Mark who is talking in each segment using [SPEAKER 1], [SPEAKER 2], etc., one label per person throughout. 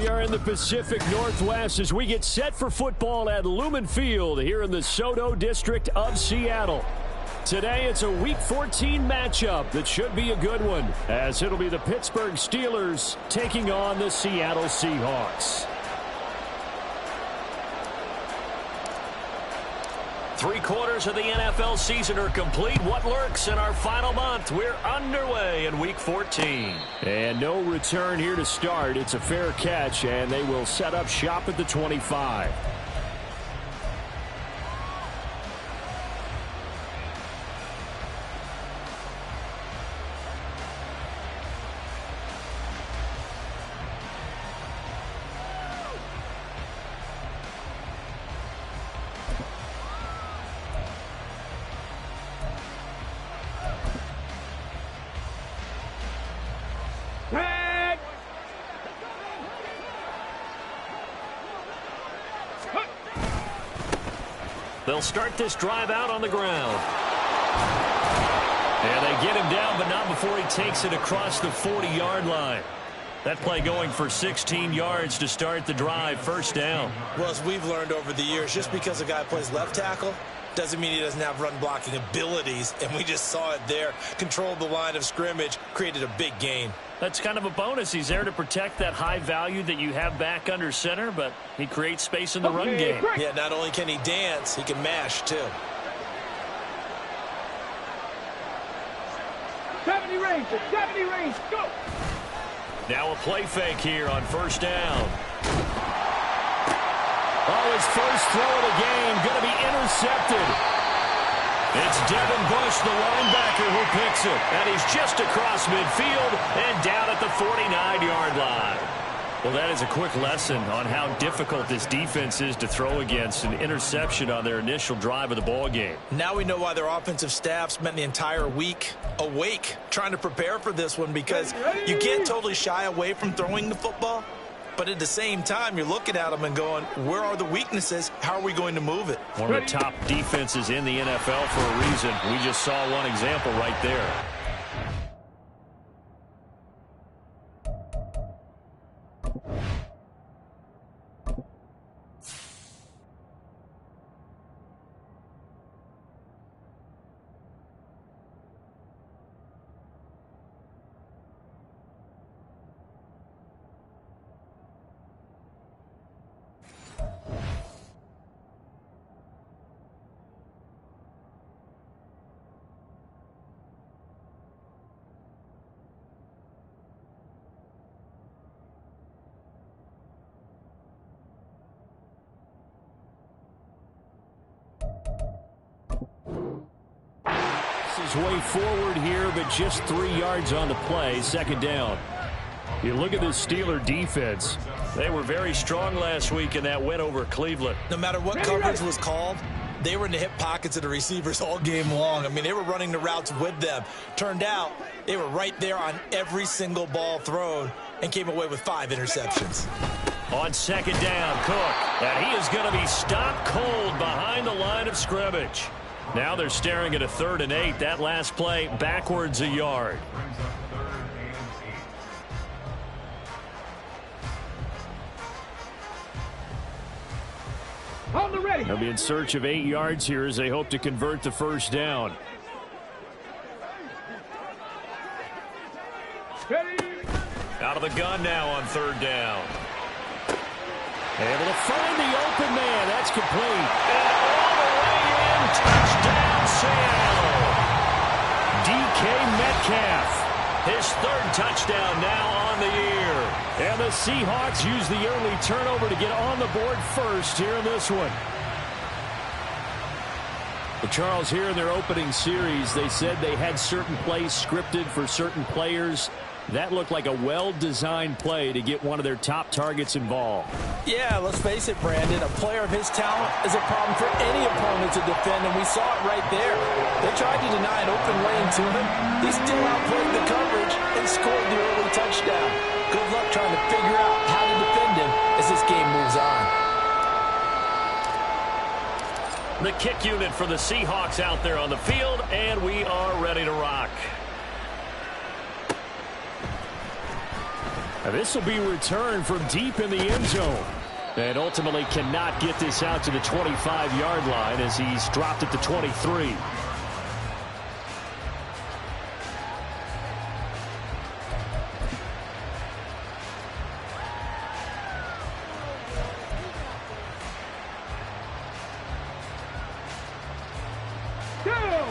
[SPEAKER 1] We are in the Pacific Northwest as we get set for football at Lumen Field here in the SoDo district of Seattle. Today it's a Week 14 matchup that should be a good one, as it'll be the Pittsburgh Steelers taking on the Seattle Seahawks. 3/4 of the NFL season are complete. What lurks in our final month? We're underway in Week 14. And no return here to start. It's a fair catch, and they will set up shop at the 25. They'll start this drive out on the ground. And they get him down, but not before he takes it across the 40-yard line. That play going for 16 yards to start the drive, first down.
[SPEAKER 2] Well, as we've learned over the years, just because a guy plays left tackle doesn't mean he doesn't have run-blocking abilities, and we just saw it there. Controlled the line of scrimmage, created a big gain.
[SPEAKER 1] That's kind of a bonus. He's there to protect that high value that you have back under center, but he creates space in the run game.
[SPEAKER 2] Yeah, not only can he dance, he can mash, too.
[SPEAKER 3] 70 range, go!
[SPEAKER 1] Now a play fake here on first down. Oh, his first throw of the game going to be intercepted. It's Devin Bush, the linebacker, who picks it. And he's just across midfield and down at the 49-yard line. Well, that is a quick lesson on how difficult this defense is to throw against. An interception on their initial drive of the ball game.
[SPEAKER 2] Now we know why their offensive staff spent the entire week awake trying to prepare for this one, because you can't totally shy away from throwing the football. But at the same time, you're looking at them and going, where are the weaknesses? How are we going to move it?
[SPEAKER 1] One of the top defenses in the NFL for a reason. We just saw one example right there. His way forward here, but just 3 yards on the play, second down. You look at this Steeler defense. They were very strong last week in that win over Cleveland.
[SPEAKER 2] No matter what coverage was called, they were in the hip pockets of the receivers all game long. I mean, they were running the routes with them. Turned out they were right there on every single ball thrown and came away with 5 interceptions.
[SPEAKER 1] On second down, Cook. And he is going to be stopped cold behind the line of scrimmage. Now they're staring at a 3rd and 8. That last play backwards a yard.
[SPEAKER 3] On the ready.
[SPEAKER 1] They'll be in search of 8 yards here as they hope to convert the first down.
[SPEAKER 3] Ready.
[SPEAKER 1] Out of the gun now on 3rd down. Able to find the open man. That's complete. And all the way in. Touchdown, Seattle. DK Metcalf. His 3rd touchdown now on the year. And the Seahawks use the early turnover to get on the board first here in this one. Well, Charles, here in their opening series, they said they had certain plays scripted for certain players. That looked like a well-designed play to get one of their top targets involved.
[SPEAKER 2] Yeah, let's face it, Brandon. A player of his talent is a problem for any opponent to defend, and we saw it right there. They tried to deny an open lane to him. He still outplayed the coverage and scored the early touchdown. Good luck trying to figure out how to defend him as this game moves on.
[SPEAKER 1] The kick unit for the Seahawks out there on the field, and we are ready to rock. This will be returned from deep in the end zone. And ultimately cannot get this out to the 25-yard line as he's dropped at the 23.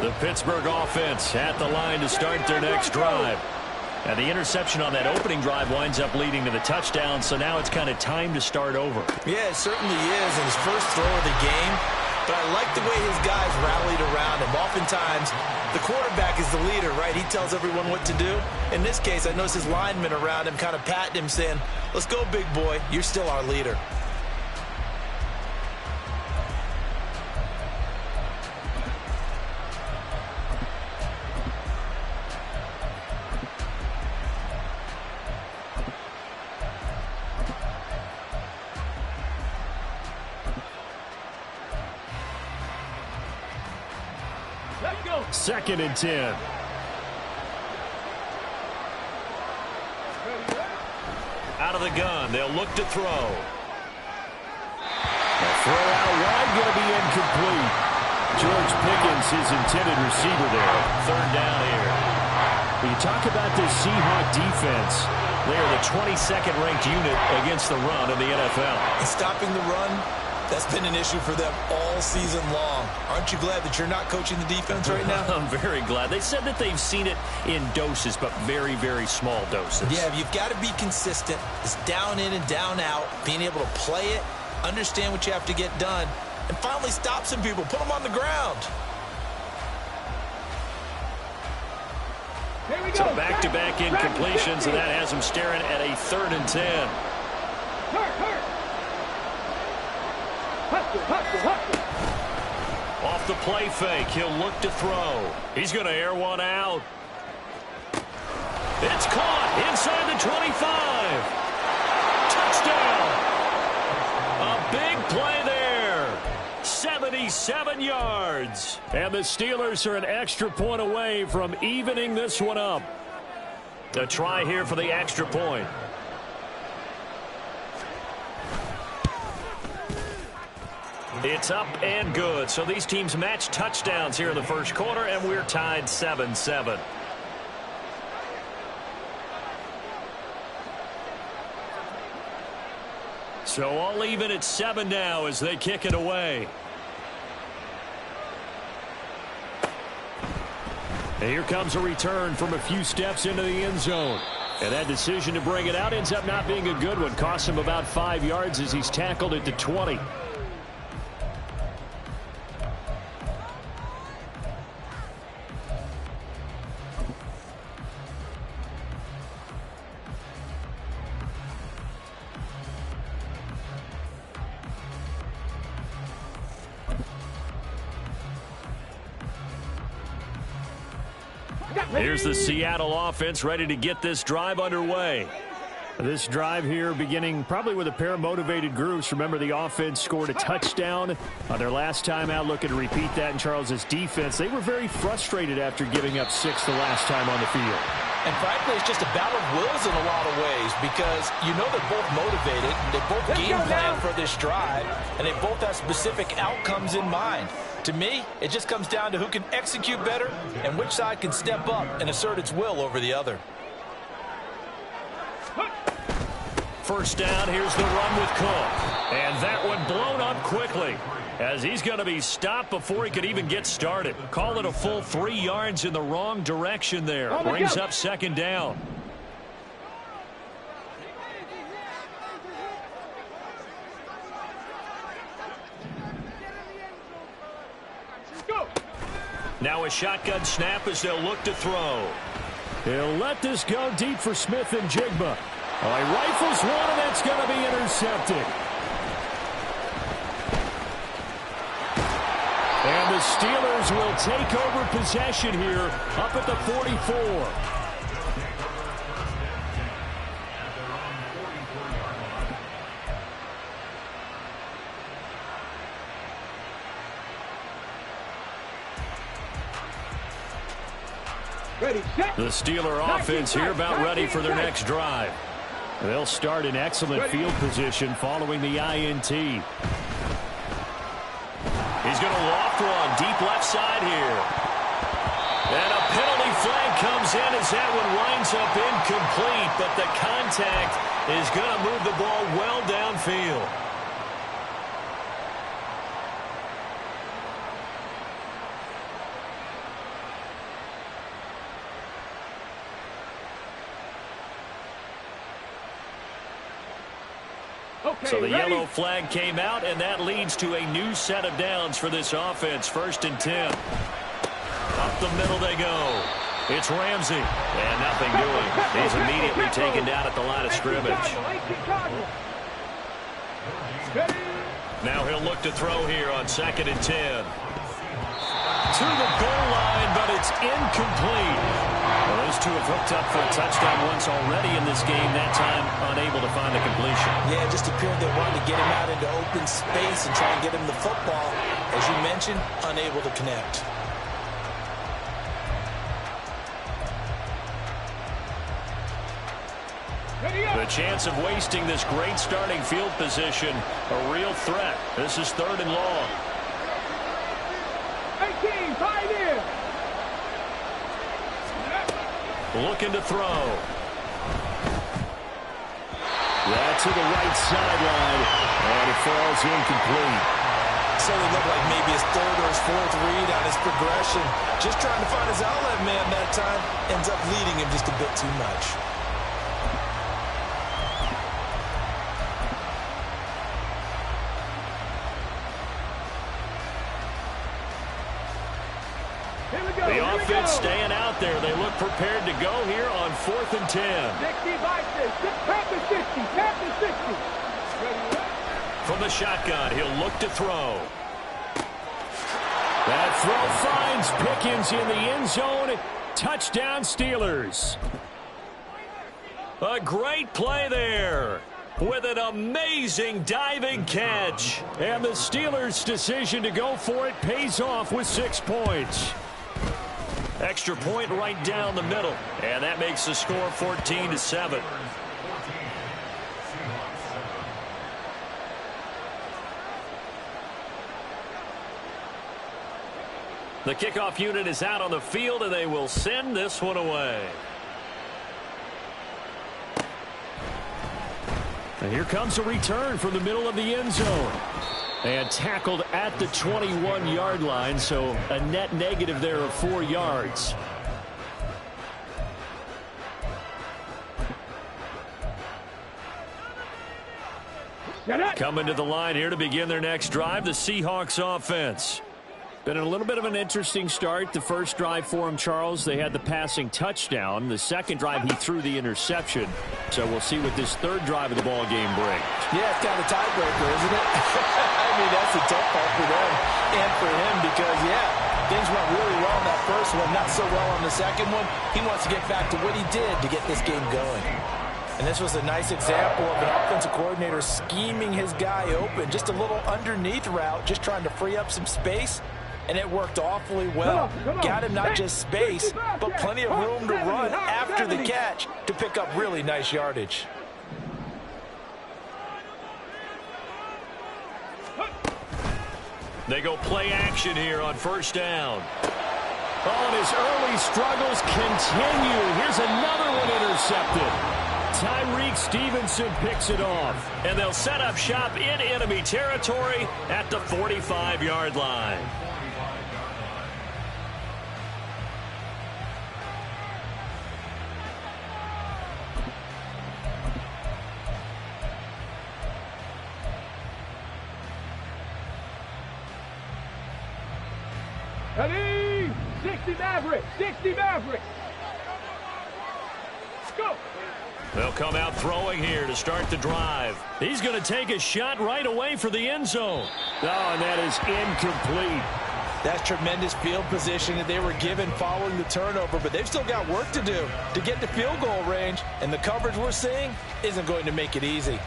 [SPEAKER 1] The Pittsburgh offense at the line to start their next drive. And the interception on that opening drive winds up leading to the touchdown, so now it's kind of time to start over.
[SPEAKER 2] Yeah, it certainly is in his first throw of the game. But I like the way his guys rallied around him. Oftentimes, the quarterback is the leader, right? He tells everyone what to do. In this case, I notice his linemen around him kind of patting him, saying, "Let's go, big boy. You're still our leader."
[SPEAKER 1] Second and 10. Out of the gun, they'll look to throw. The throw out wide, going to be incomplete. George Pickens, his intended receiver there. Third down here. When you talk about this Seahawk defense, they are the 22nd ranked unit against the run in the NFL.
[SPEAKER 2] And stopping the run, that's been an issue for them all season long. Aren't you glad that you're not coaching the defense right now?
[SPEAKER 1] I'm very glad. They said that they've seen it in doses, but very, very small doses.
[SPEAKER 2] Yeah, you've got to be consistent. It's down in and down out, being able to play it, understand what you have to get done, and finally stop some people, put them on the ground.
[SPEAKER 1] So back-to-back incompletions, and that has them staring at a 3rd and 10. Off the play fake, he'll look to throw. He's going to air one out. It's caught inside the 25. Touchdown. A big play there. 77 yards. And the Steelers are an extra point away from evening this one up. A try here for the extra point. It's up and good. So these teams match touchdowns here in the first quarter, and we're tied 7-7. So all even at 7 now as they kick it away. And here comes a return from a few steps into the end zone. And that decision to bring it out ends up not being a good one. Costs him about 5 yards as he's tackled at the 20. Here's the Seattle offense ready to get this drive underway. This drive here beginning probably with a pair of motivated groups. Remember, the offense scored a touchdown on their last time out, looking to repeat that in Charles's defense. They were very frustrated after giving up 6 the last time on the field.
[SPEAKER 2] And frankly, it's just a battle of wills in a lot of ways because you know they're both motivated. They both game plan for this drive, and they both have specific outcomes in mind. To me, it just comes down to who can execute better and which side can step up and assert its will over the other.
[SPEAKER 1] First down, here's the run with Cook. And that one blown up quickly as he's going to be stopped before he could even get started. Call it a full 3 yards in the wrong direction there. Brings up second down. Now a shotgun snap as they'll look to throw. He'll let this go deep for Smith and Jigba. He rifles one, and that's going to be intercepted. And the Steelers will take over possession here up at the 44.
[SPEAKER 3] Ready, set.
[SPEAKER 1] The Steeler offense here about ready for their next drive. They'll start in excellent field position following the INT. He's going to loft one deep left side here. And a penalty flag comes in as that one winds up incomplete, but the contact is going to move the ball well downfield.
[SPEAKER 3] Okay,
[SPEAKER 1] So the
[SPEAKER 3] ready?
[SPEAKER 1] yellow flag came out, and that leads to a new set of downs for this offense. 1st and 10. Up the middle they go. It's Ramsey. And nothing doing. He's immediately taken down at the line of scrimmage. Now he'll look to throw here on 2nd and 10. To the goal line, but it's incomplete. Well, those two have hooked up for a touchdown once already in this game, that time unable to find the completion.
[SPEAKER 2] Yeah, just appeared they wanted to get him out into open space and try and get him the football. As you mentioned, unable to connect.
[SPEAKER 1] The chance of wasting this great starting field position, a real threat. This is 3rd and long.
[SPEAKER 3] 18, pioneer.
[SPEAKER 1] Looking to throw. That to the right sideline, and it falls incomplete.
[SPEAKER 2] So it looked like maybe his 3rd or his 4th read on his progression. Just trying to find his outlet man that time. Ends up leading him just a bit too much.
[SPEAKER 1] The offense staying out there. They look prepared to go here on 4th and 10.
[SPEAKER 3] 60 by 60. Panther 60. Panther 60.
[SPEAKER 1] From the shotgun, he'll look to throw. That throw finds Pickens in the end zone. Touchdown, Steelers. A great play there with an amazing diving catch. And the Steelers' decision to go for it pays off with 6 points. Extra point right down the middle. And that makes the score 14-7. The kickoff unit is out on the field, and they will send this one away. And here comes a return from the middle of the end zone. And tackled at the 21-yard line, so a net negative there of 4 yards. Coming to the line here to begin their next drive, the Seahawks offense. Been a little bit of an interesting start. The first drive for him, Charles, they had the passing touchdown. The second drive, he threw the interception. So we'll see what this 3rd drive of the ball game brings.
[SPEAKER 2] Yeah, it's kind of a tiebreaker, isn't it? I mean, that's a tough part for them and for him because, yeah, things went really well in that first one, not so well on the second one. He wants to get back to what he did to get this game going. And this was a nice example of an offensive coordinator scheming his guy open. Just a little underneath route, just trying to free up some space. And it worked awfully well.
[SPEAKER 3] Come on.
[SPEAKER 2] Got him not just space, but plenty of room to run after the catch to pick up really nice yardage.
[SPEAKER 1] They go play action here on 1st down. Oh, and his early struggles continue. Here's another one intercepted. Tyreek Stevenson picks it off. And they'll set up shop in enemy territory at the 45-yard line.
[SPEAKER 3] Ready? 60 Mavericks. 60 Mavericks. Go.
[SPEAKER 1] They'll come out throwing here to start the drive. He's going to take a shot right away for the end zone. Oh, and that is incomplete.
[SPEAKER 2] That's tremendous field position that they were given following the turnover, but they've still got work to do to get to field goal range, and the coverage we're seeing isn't going to make it easy.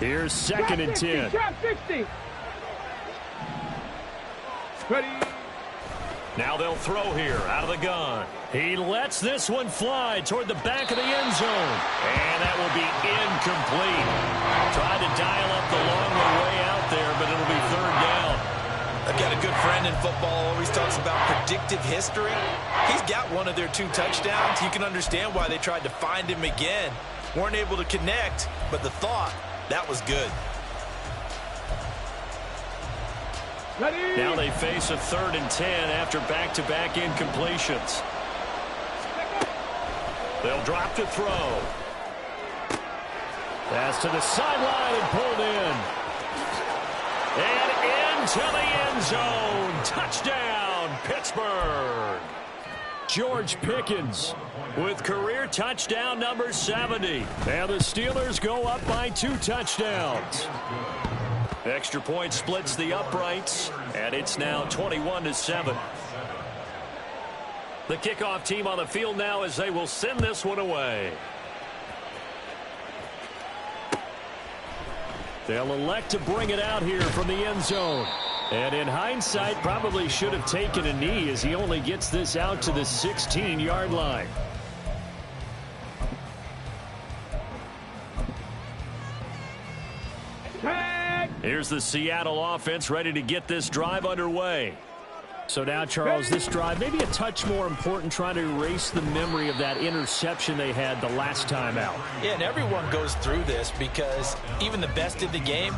[SPEAKER 1] Here's second and 10.
[SPEAKER 3] Trap 60. Ready.
[SPEAKER 1] Now they'll throw here out of the gun. He lets this one fly toward the back of the end zone. And that will be incomplete. Tried to dial up the long way out there, but it'll be third down.
[SPEAKER 2] I've got a good friend in football, always talks about predictive history. He's got one of their 2 touchdowns. You can understand why they tried to find him again. Weren't able to connect, but the thought, that was good.
[SPEAKER 3] Ready.
[SPEAKER 1] Now they face a 3rd and 10 after back-to-back incompletions. They'll drop to throw. Pass to the sideline and pulled in. And into the end zone. Touchdown, Pittsburgh. George Pickens with career touchdown number 70. And the Steelers go up by 2 touchdowns. Extra point splits the uprights, and it's now 21-7. The kickoff team on the field now as they will send this one away. They'll elect to bring it out here from the end zone. And in hindsight, probably should have taken a knee as he only gets this out to the 16-yard line. Here's the Seattle offense ready to get this drive underway. So now, Charles, this drive maybe a touch more important, trying to erase the memory of that interception they had the last time out.
[SPEAKER 2] Yeah, and everyone goes through this because even the best in the game,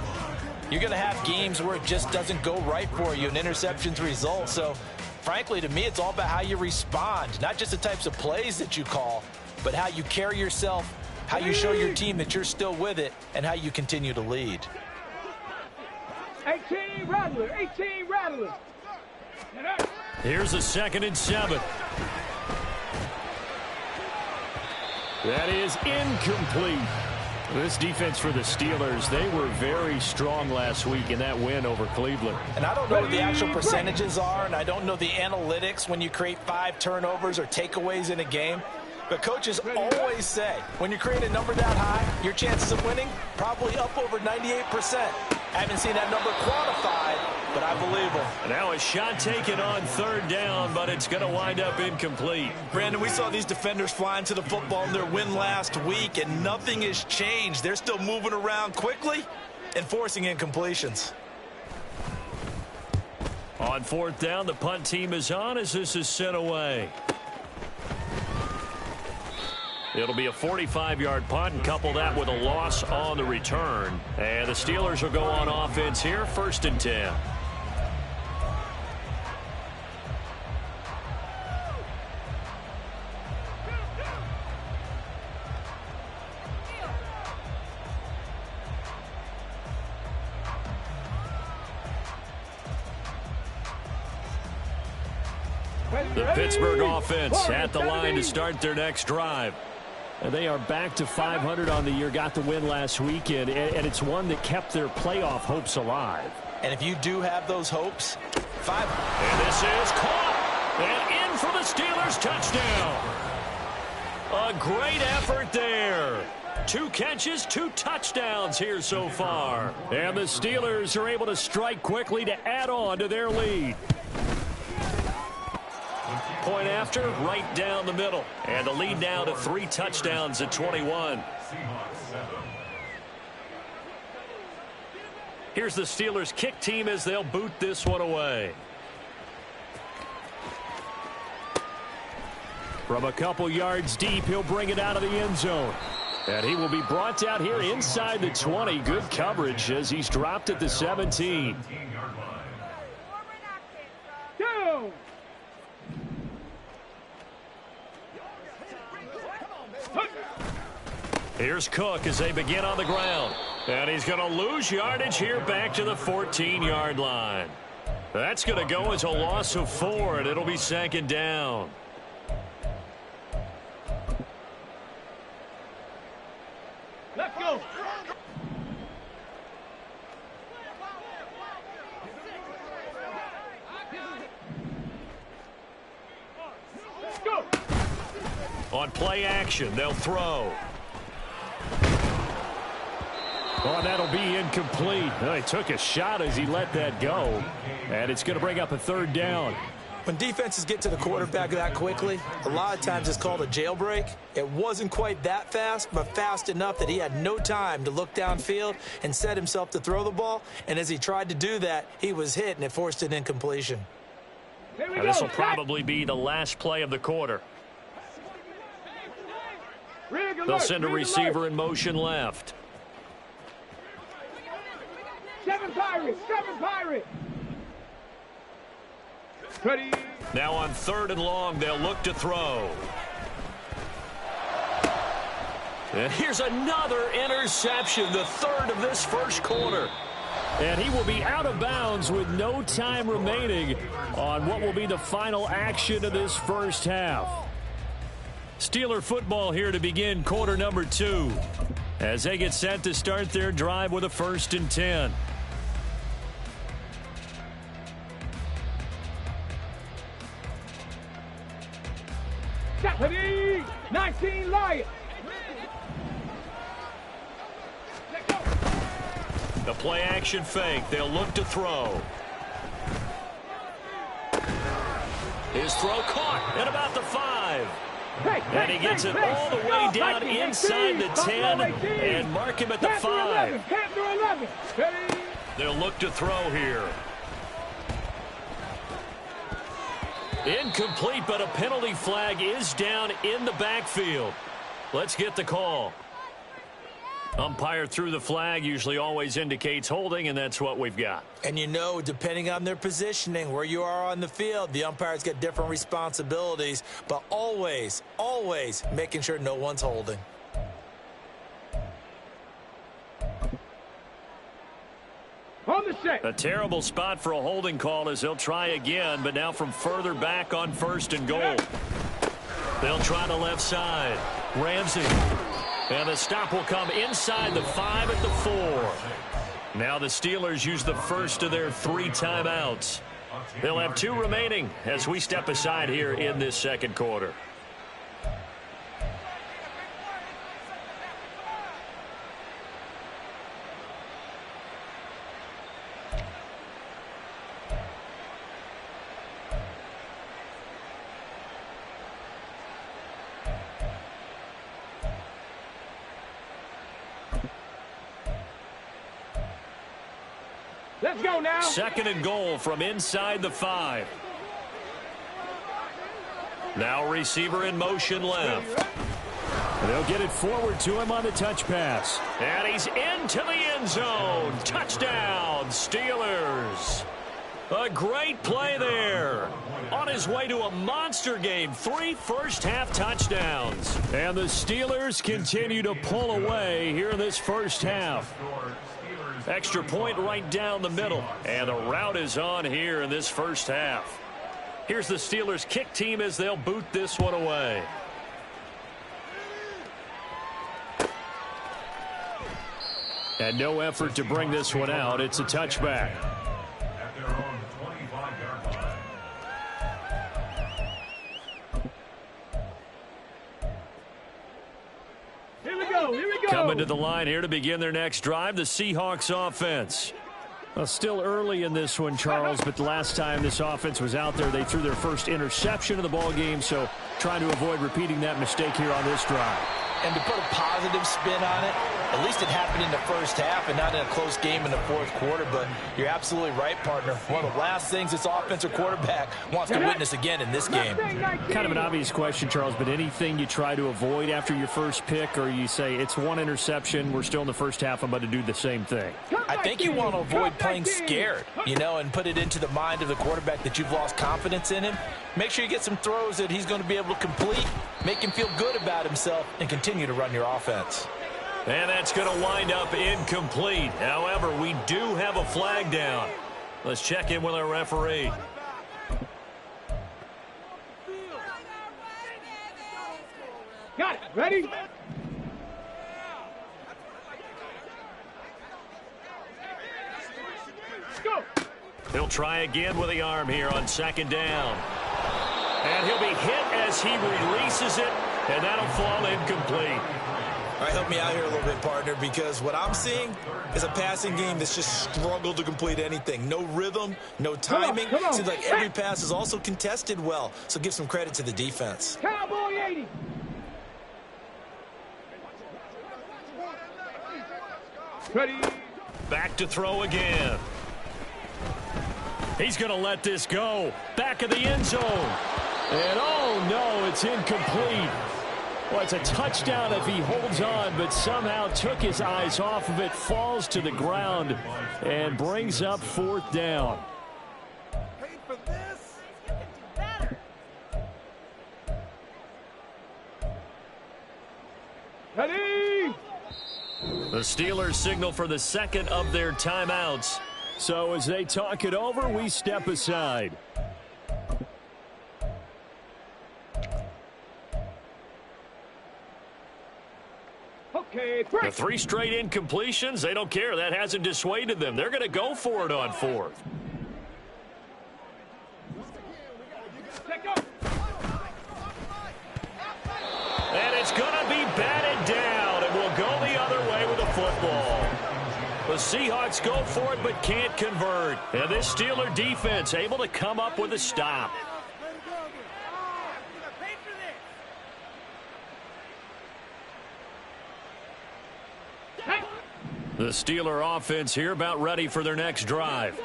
[SPEAKER 2] you're going to have games where it just doesn't go right for you, and interceptions result. So, frankly, to me, it's all about how you respond, not just the types of plays that you call, but how you carry yourself, how you show your team that you're still with it, and how you continue to lead.
[SPEAKER 3] 18 Rattler. 18 Rattler.
[SPEAKER 1] Here's a 2nd and 7. That is incomplete. This defense for the Steelers, they were very strong last week in that win over Cleveland.
[SPEAKER 2] And I don't know what the actual percentages are, and I don't know the analytics when you create 5 turnovers or takeaways in a game. But coaches always say, when you create a number that high, your chances of winning probably up over 98%. I haven't seen that number quantified, but I believe them.
[SPEAKER 1] Now a shot taken on 3rd down, but it's going to wind up incomplete.
[SPEAKER 2] Brandon, we saw these defenders flying to the football in their win last week, and nothing has changed. They're still moving around quickly and forcing incompletions.
[SPEAKER 1] On 4th down, the punt team is on as this is sent away. It'll be a 45-yard punt, and couple that with a loss on the return. And the Steelers will go on offense here, 1st and 10. The Pittsburgh offense at the line to start their next drive. And they are back to 500 on the year, got the win last weekend, and it's one that kept their playoff hopes alive.
[SPEAKER 2] And if you do have those hopes, 5.
[SPEAKER 1] And this is caught, and in for the Steelers touchdown. A great effort there. 2 catches, 2 touchdowns here so far. And the Steelers are able to strike quickly to add on to their lead. Point after, right down the middle. And the lead now to 3 touchdowns at 21. Here's the Steelers kick team as they'll boot this one away. From a couple yards deep, he'll bring it out of the end zone. And he will be brought down here inside the 20. Good coverage as he's dropped at the 17.
[SPEAKER 3] Go.
[SPEAKER 1] Here's Cook as they begin on the ground. And he's going to lose yardage here back to the 14-yard line. That's going to go as a loss of 4, and it'll be 2nd down.
[SPEAKER 3] Let's go. Let's go.
[SPEAKER 1] On play action, they'll throw. Oh, and that'll be incomplete. He took a shot as he let that go. And it's going to bring up a third down.
[SPEAKER 2] When defenses get to the quarterback that quickly, a lot of times it's called a jailbreak. It wasn't quite that fast, but fast enough that he had no time to look downfield and set himself to throw the ball. And as he tried to do that, he was hit, and it forced an incompletion.
[SPEAKER 1] This will probably be the last play of the quarter. They'll send a receiver in motion left.
[SPEAKER 3] 7 Pirates, 7 Pirates. Ready.
[SPEAKER 1] Now on 3rd and long, they'll look to throw. And here's another interception, the 3rd of this first quarter. And he will be out of bounds with no time remaining on what will be the final action of this first half. Steeler football here to begin quarter number 2 as they get set to start their drive with a 1st and 10.
[SPEAKER 3] Ready. 19 Lions.
[SPEAKER 1] The play action fake. They'll look to throw. His throw caught at about the 5. And he gets it all the way down inside the 10 and mark him at the 5. They'll look to throw here. Incomplete, but a penalty flag is down in the backfield. Let's get the call. Umpire threw the flag, usually always indicates holding, and that's what we've got.
[SPEAKER 2] And you know, depending on their positioning, where you are on the field, the umpires get different responsibilities, but always, always making sure no one's holding.
[SPEAKER 3] On the set.
[SPEAKER 1] A terrible spot for a holding call as they'll try again, but now from further back on 1st and goal. They'll try the left side. Ramsey. And the stop will come inside the 5 at the 4. Now the Steelers use the first of their 3 timeouts. They'll have 2 remaining as we step aside here in this second quarter.
[SPEAKER 3] Let's go now.
[SPEAKER 1] 2nd and goal from inside the 5. Now receiver in motion left. They'll get it forward to him on the touch pass. And he's into the end zone. Touchdown, Steelers. A great play there. On his way to a monster game. 3 first-half touchdowns. And the Steelers continue to pull away here in this first half. Extra point right down the middle. And the route is on here in this first half. Here's the Steelers kick team as they'll boot this one away. And no effort to bring this one out. It's a touchback.
[SPEAKER 4] At their own 25-yard line.
[SPEAKER 3] Here we go. Here we go.
[SPEAKER 1] Coming to the line here to begin their next drive, the Seahawks offense. Well, still early in this one, Charles, but the last time this offense was out there, they threw their first interception of the ball game, so trying to avoid repeating that mistake here on this drive.
[SPEAKER 2] And to put a positive spin on it, at least it happened in the first half and not in a close game in the fourth quarter. But you're absolutely right, partner. One of the last things this offensive quarterback wants to witness again in this game.
[SPEAKER 1] Kind of an obvious question, Charles, but anything you try to avoid after your first pick, or you say it's one interception, we're still in the first half, I'm about to do the same thing?
[SPEAKER 2] I think you want to avoid playing scared, and put it into the mind of the quarterback that you've lost confidence in him. Make sure you get some throws that he's going to be able to complete, make him feel good about himself, and continue to run your offense.
[SPEAKER 1] And that's going to wind up incomplete. However, we do have a flag down. Let's check in with our referee.
[SPEAKER 3] Got it. Ready? Go.
[SPEAKER 1] He'll try again with the arm here on 2nd down. And he'll be hit as he releases it, and that'll fall incomplete.
[SPEAKER 2] All right, help me out here a little bit, partner, because what I'm seeing is a passing game that's just struggled to complete anything. No rhythm, no timing.
[SPEAKER 3] Come on.
[SPEAKER 2] Seems like every pass is also contested well, so give some credit to the defense.
[SPEAKER 3] Cowboy 80. Ready.
[SPEAKER 1] Back to throw again. He's going to let this go. Back of the end zone. And oh no, it's incomplete. Well, it's a touchdown if he holds on, but somehow took his eyes off of it, falls to the ground, and brings up 4th down.
[SPEAKER 3] Ready.
[SPEAKER 1] The Steelers signal for the second of their timeouts. So as they talk it over, we step aside.
[SPEAKER 3] Okay,
[SPEAKER 1] The 3 straight incompletions, they don't care. That hasn't dissuaded them. They're going to go for it on 4th. And it's going to be batted down, and we'll go the other way with the football. The Seahawks go for it but can't convert. And this Steeler defense able to come up with a stop. The Steeler offense here about ready for their next drive.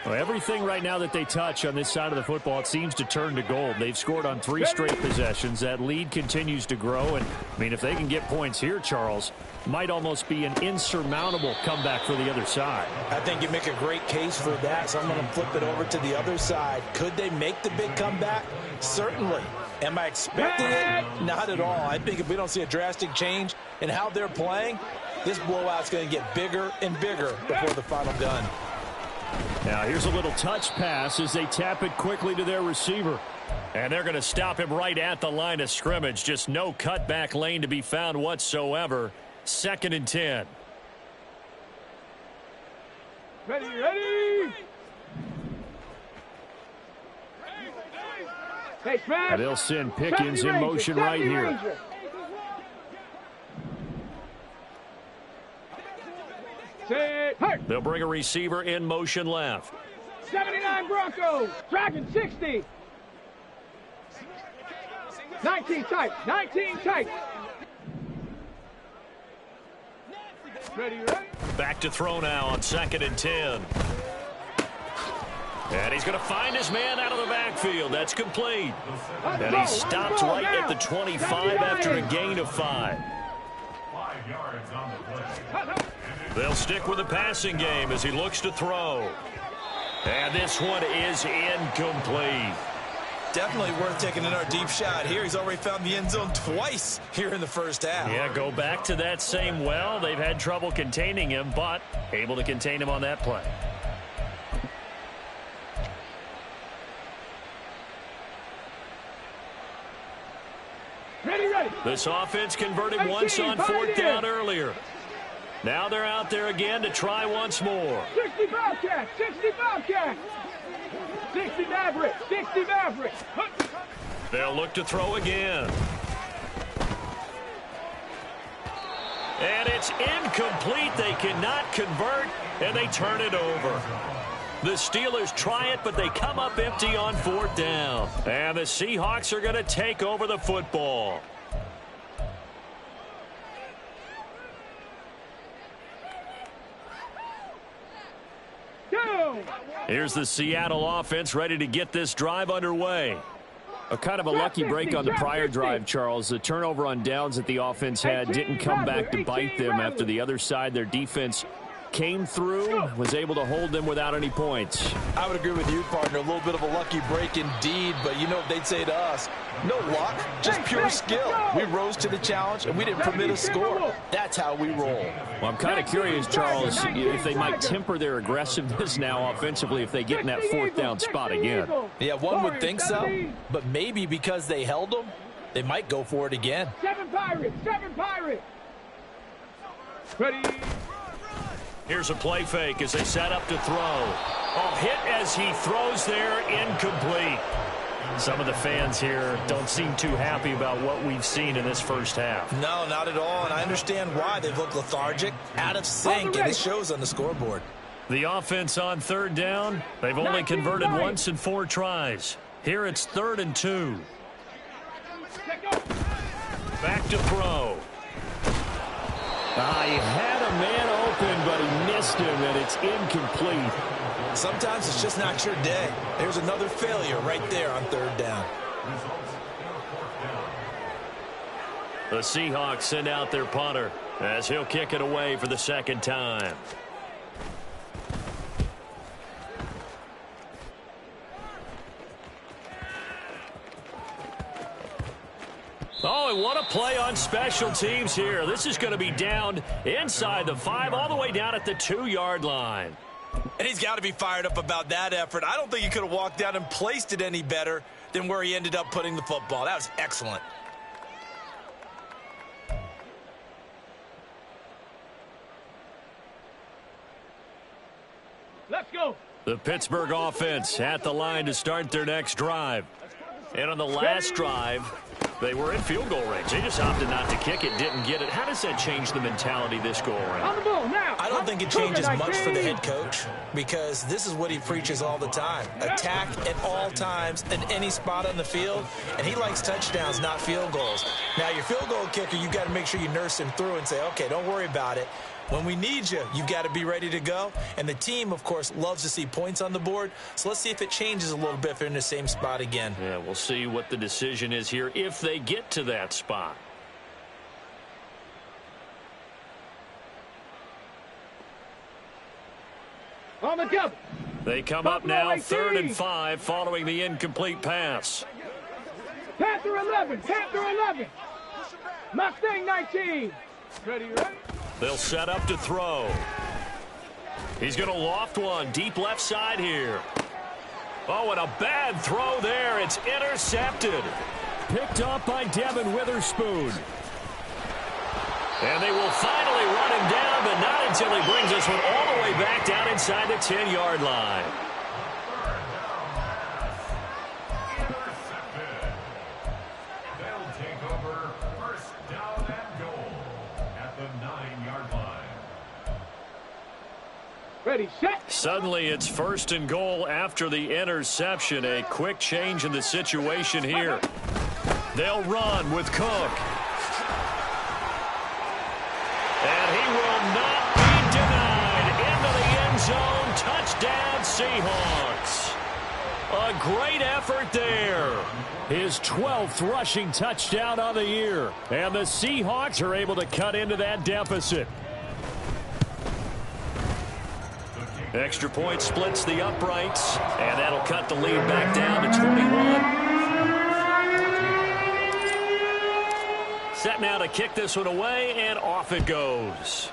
[SPEAKER 1] Well, everything right now that they touch on this side of the football, it seems to turn to gold. They've scored on 3 straight possessions. That lead continues to grow. And, I mean, if they can get points here, Charles, might almost be an insurmountable comeback for the other side.
[SPEAKER 2] I think you make a great case for that, so I'm going to flip it over to the other side. Could they make the big comeback? Certainly. Am I expecting it? Not at all. I think if we don't see a drastic change in how they're playing, this blowout's going to get bigger and bigger before the final gun.
[SPEAKER 1] Now here's a little touch pass as they tap it quickly to their receiver. And they're going to stop him right at the line of scrimmage. Just no cutback lane to be found whatsoever. 2nd and 10.
[SPEAKER 3] Ready. Hey,
[SPEAKER 1] and they'll send Pickens in motion right here. They'll bring a receiver in motion left.
[SPEAKER 3] 79 Broncos. Dragon 60. 19 tight. 19 tight. Ready.
[SPEAKER 1] Back to throw now on 2nd and 10. And he's going to find his man out of the backfield. That's complete. And he stopped right at the 25 after a gain of 5.
[SPEAKER 4] 5 yards on the play.
[SPEAKER 1] They'll stick with the passing game as he looks to throw. And this one is incomplete.
[SPEAKER 2] Definitely worth taking another deep shot here. He's already found the end zone twice here in the first half.
[SPEAKER 1] Yeah, go back to that same well. They've had trouble containing him, but able to contain him on that play.
[SPEAKER 3] Ready.
[SPEAKER 1] This offense converted once on 4th down earlier. Now they're out there again to try once more.
[SPEAKER 3] 60 Bobcat. 60 Bobcat. 60 Maverick. 60 Maverick.
[SPEAKER 1] They'll look to throw again. And it's incomplete. They cannot convert, and they turn it over. The Steelers try it, but they come up empty on 4th down. And the Seahawks are going to take over the football. Here's the Seattle offense ready to get this drive underway. A kind of a lucky break on the prior drive, Charles. The turnover on downs that the offense had didn't come back to bite them after the other side. Their defense came through, was able to hold them without any points.
[SPEAKER 2] I would agree with you, partner. A little bit of a lucky break indeed, but you know what they'd say to us? No luck, just pure skill. We rose to the challenge, and we didn't permit a score. That's how we roll.
[SPEAKER 1] Well, I'm kind of curious, Charles, if they might temper their aggressiveness now offensively if they get in that 4th down spot again.
[SPEAKER 2] Yeah, one would think so, but maybe because they held them, they might go for it again.
[SPEAKER 3] 7 Pirates. 7 Pirates. Ready.
[SPEAKER 1] Here's a play fake as they set up to throw. Oh, hit as he throws there, incomplete. Some of the fans here don't seem too happy about what we've seen in this first half.
[SPEAKER 2] No, not at all, and I understand why. They've looked lethargic, out of sync, and it shows on the scoreboard.
[SPEAKER 1] The offense on third down, they've only converted once in 4 tries. Here it's 3rd and 2. Back to throw. He had a man open, but he missed him, and it's incomplete.
[SPEAKER 2] Sometimes it's just not your day. There's another failure right there on 3rd down.
[SPEAKER 1] The Seahawks send out their punter as he'll kick it away for the 2nd time. Oh, and what a play on special teams here. This is going to be down inside the 5, all the way down at the 2-yard line.
[SPEAKER 2] And he's got to be fired up about that effort. I don't think he could have walked down and placed it any better than where he ended up putting the football. That was excellent.
[SPEAKER 3] Let's go.
[SPEAKER 1] The Pittsburgh offense at the line to start their next drive. And on the last drive, they were in field goal range. They just opted not to kick it, didn't get it. How does that change the mentality this go around?
[SPEAKER 3] On the ball now.
[SPEAKER 2] I don't think it changes much for the head coach because this is what he preaches all the time. Attack at all times in any spot on the field, and he likes touchdowns, not field goals. Now, your field goal kicker, you've got to make sure you nurse him through and say, okay, don't worry about it. When we need you, you've got to be ready to go. And the team, of course, loves to see points on the board. So let's see if it changes a little bit if they're in the same spot again.
[SPEAKER 1] Yeah, we'll see what the decision is here if they get to that spot.
[SPEAKER 3] On the double.
[SPEAKER 1] They come up now 3rd and 5 following the incomplete pass.
[SPEAKER 3] Panther 11. Panther 11. Mustang 19. Ready, right?
[SPEAKER 1] They'll set up to throw. He's going to loft one deep left side here. Oh, and a bad throw there. It's intercepted. Picked up by Devin Witherspoon. And they will finally run him down, but not until he brings this one all the way back down inside the 10-yard line.
[SPEAKER 4] They'll take over 1st down and goal at the 9-yard line.
[SPEAKER 3] Ready, set.
[SPEAKER 1] Suddenly it's 1st and goal after the interception. A quick change in the situation here. They'll run with Cook. And he will not be denied. Into the end zone. Touchdown, Seahawks. A great effort there. His 12th rushing touchdown of the year. And the Seahawks are able to cut into that deficit. Extra point splits the uprights. And that'll cut the lead back down to 21. Set now to kick this one away, and off it goes.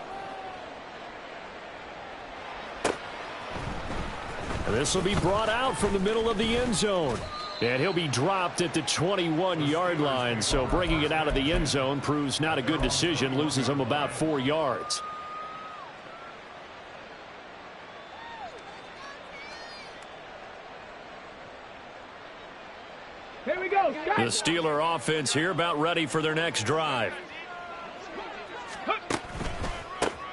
[SPEAKER 1] This will be brought out from the middle of the end zone. And he'll be dropped at the 21-yard line. So bringing it out of the end zone proves not a good decision. Loses him about 4 yards.
[SPEAKER 3] Here we go.
[SPEAKER 1] The Steeler offense here about ready for their next drive.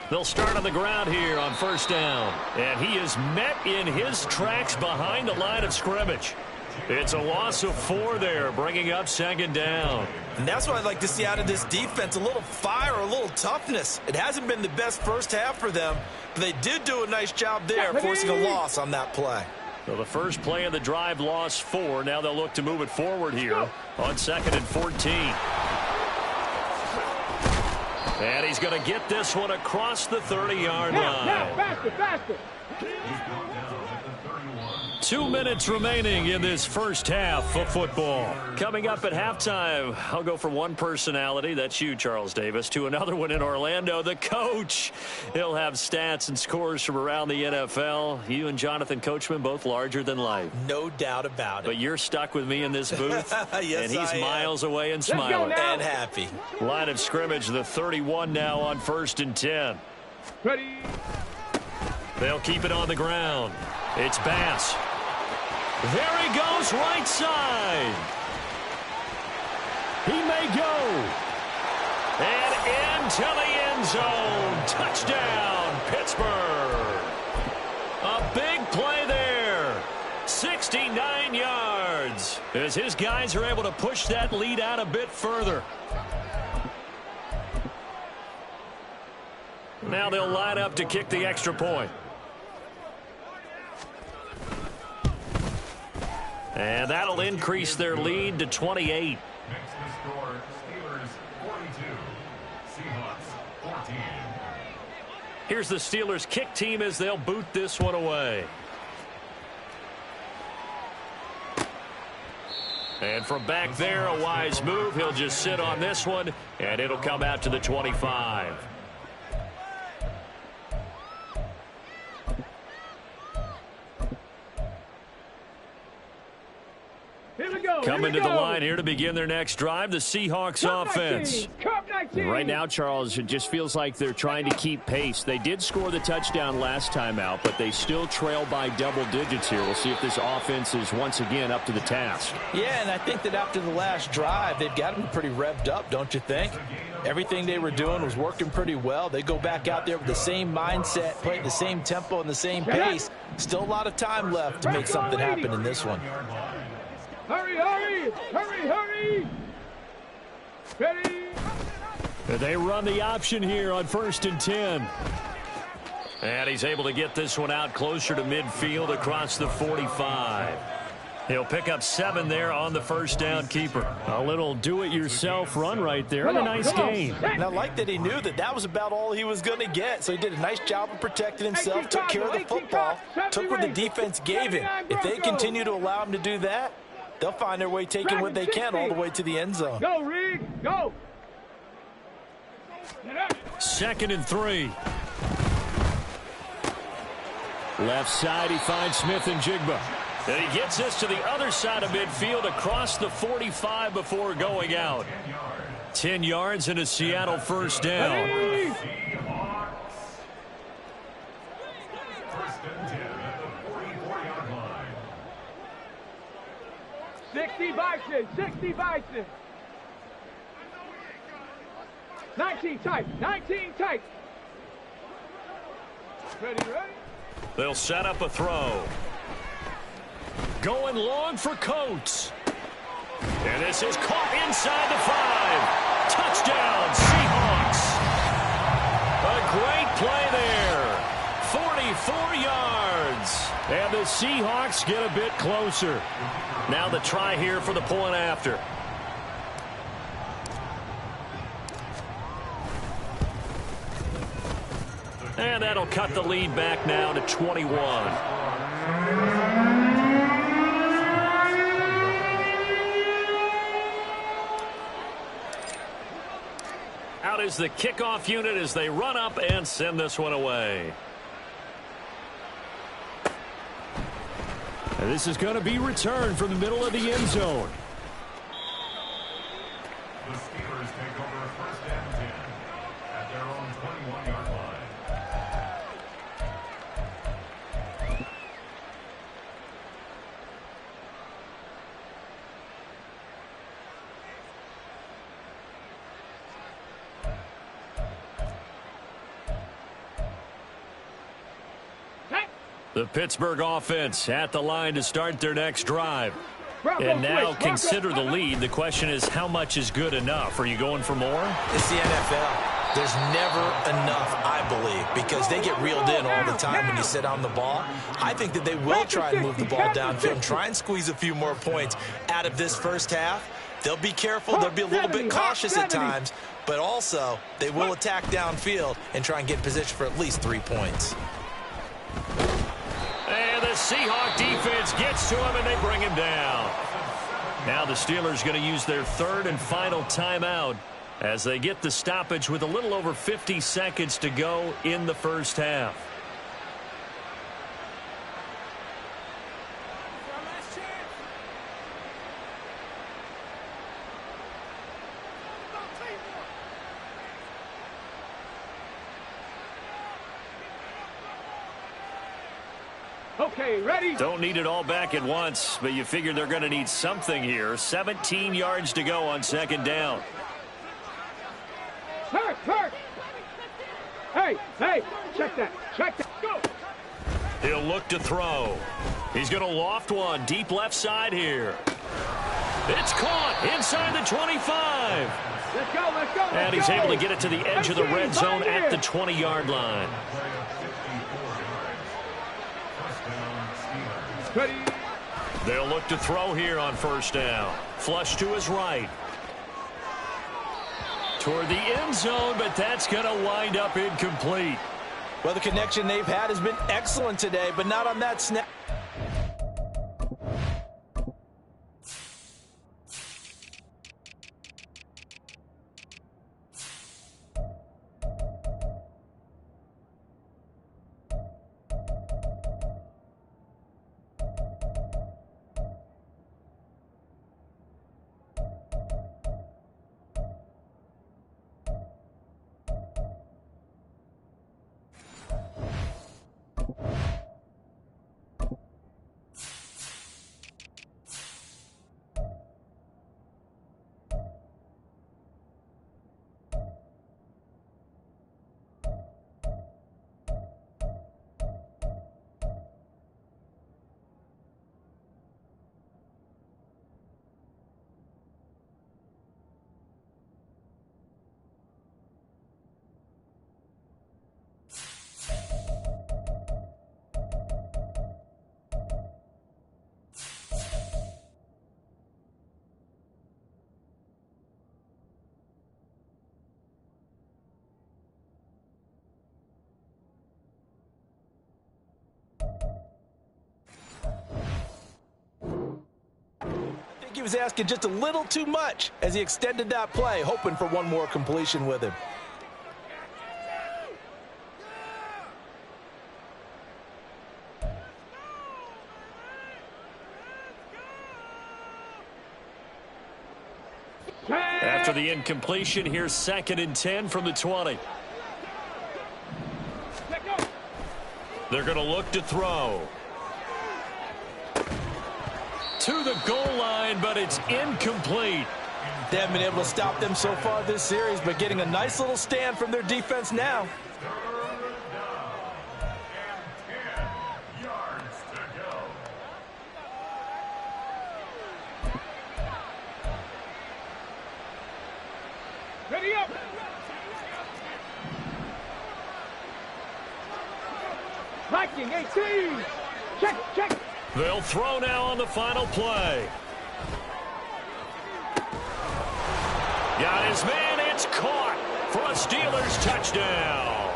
[SPEAKER 1] They'll start on the ground here on 1st down. And he is met in his tracks behind the line of scrimmage. It's a loss of 4 there, bringing up 2nd down.
[SPEAKER 2] And that's what I'd like to see out of this defense, a little fire, a little toughness. It hasn't been the best first half for them, but they did do a nice job there, forcing a loss on that play.
[SPEAKER 1] So the first play of the drive lost 4. Now they'll look to move it forward here on 2nd and 14. And he's going to get this one across the 30-yard line.
[SPEAKER 3] Now, faster, faster.
[SPEAKER 1] 2 minutes remaining in this first half of football. Coming up at halftime, I'll go from one personality, that's you, Charles Davis, to another one in Orlando, the coach. He'll have stats and scores from around the NFL. You and Jonathan Coachman, both larger than life.
[SPEAKER 2] No doubt about it.
[SPEAKER 1] But you're stuck with me in this booth,
[SPEAKER 2] yes,
[SPEAKER 1] and he's miles away and
[SPEAKER 3] go
[SPEAKER 1] smiling.
[SPEAKER 3] now.
[SPEAKER 2] And happy.
[SPEAKER 1] Line of scrimmage, the 31 now on 1st and 10.
[SPEAKER 3] Ready.
[SPEAKER 1] They'll keep it on the ground. It's Bass. There he goes, right side. He may go. And into the end zone. Touchdown, Pittsburgh. A big play there. 69 yards. As his guys are able to push that lead out a bit further. Now they'll line up to kick the extra point. And that'll increase their lead to 28.
[SPEAKER 4] Makes the score Steelers 42, Seahawks 14.
[SPEAKER 1] Here's the Steelers kick team as they'll boot this one away. And from back there, a wise move. He'll just sit on this one, and it'll come out to the 25. Coming to the line here to begin their next drive, the Seahawks offense.
[SPEAKER 5] Right now, Charles, it just feels like they're trying to keep pace. They did score the touchdown last time out, but they still trail by double digits here. We'll see if this offense is once again up to the task.
[SPEAKER 2] Yeah, and I think that after the last drive, they've got them pretty revved up, don't you think? Everything they were doing was working pretty well. They go back out there with the same mindset, playing the same tempo and the same pace. Still a lot of time left to make something happen in this one.
[SPEAKER 3] Hurry, hurry! Hurry, hurry! Ready?
[SPEAKER 1] They run the option here on 1st and 10. And he's able to get this one out closer to midfield across the 45. He'll pick up 7 there on the first down keeper. A little do-it-yourself run right there and a nice gain.
[SPEAKER 2] And I like that he knew that that was about all he was going to get. So he did a nice job of protecting himself, took care of the football, took what the defense gave him. If they continue to allow him to do that, they'll find their way taking what they can all the way to the end zone.
[SPEAKER 3] Go, Reed, go!
[SPEAKER 1] 2nd and 3. Left side, he finds Smith and Jigba. And he gets this to the other side of midfield across the 45 before going out. 10 yards and a Seattle first down.
[SPEAKER 4] Seahawks. 1st and 10 at the 44-yard line.
[SPEAKER 3] 60 Bison, 60 Bison. 19 tight, 19 tight. Ready, ready?
[SPEAKER 1] They'll set up a throw. Going long for Coates. And this is caught inside the 5. Touchdown, Seahawks. A great play there. 44 yards. And the Seahawks get a bit closer. Now the try here for the point after. And that'll cut the lead back now to 21. Out is the kickoff unit as they run up and send this one away. And this is going to be returned from the middle of the end zone.
[SPEAKER 4] The Steelers take over 1st and 10 at their own 21-yard line.
[SPEAKER 1] The Pittsburgh offense at the line to start their next drive. And now consider the lead. The question is, how much is good enough? Are you going for more?
[SPEAKER 2] It's the NFL. There's never enough, I believe, because they get reeled in all the time when you sit on the ball. I think that they will try and move the ball downfield and try and squeeze a few more points out of this first half. They'll be careful. They'll be a little bit cautious at times, but also they will attack downfield and try and get in position for at least 3 points.
[SPEAKER 1] And the Seahawk defense gets to him, and they bring him down. Now the Steelers going to use their 3rd and final timeout as they get the stoppage with a little over 50 seconds to go in the first half.
[SPEAKER 3] Okay, ready?
[SPEAKER 1] Don't need it all back at once, but you figure they're going to need something here. 17 yards to go on second down.
[SPEAKER 3] Hurt, hurt. Hey, hey, check that, go.
[SPEAKER 1] He'll look to throw. He's going to loft one deep left side here. It's caught inside the 25.
[SPEAKER 3] Let's go, let's go,
[SPEAKER 1] And he's able to get it to the edge of the red zone at the 20-yard line.
[SPEAKER 3] Ready.
[SPEAKER 1] They'll look to throw here on first down. Flush to his right. Toward the end zone, but that's going to wind up incomplete.
[SPEAKER 2] Well, the connection they've had has been excellent today, but not on that snap. He was asking just a little too much as he extended that play, hoping for one more completion with him.
[SPEAKER 1] After the incompletion, here's 2nd and 10 from the 20. They're going to look to throw. To the goal line, but it's incomplete.
[SPEAKER 2] They haven't been able to stop them so far this series, but getting a nice little stand from their defense now.
[SPEAKER 3] Ready up. Viking 18. Check, check.
[SPEAKER 1] They'll throw now on the final play. Got his man. It's caught for a Steelers touchdown.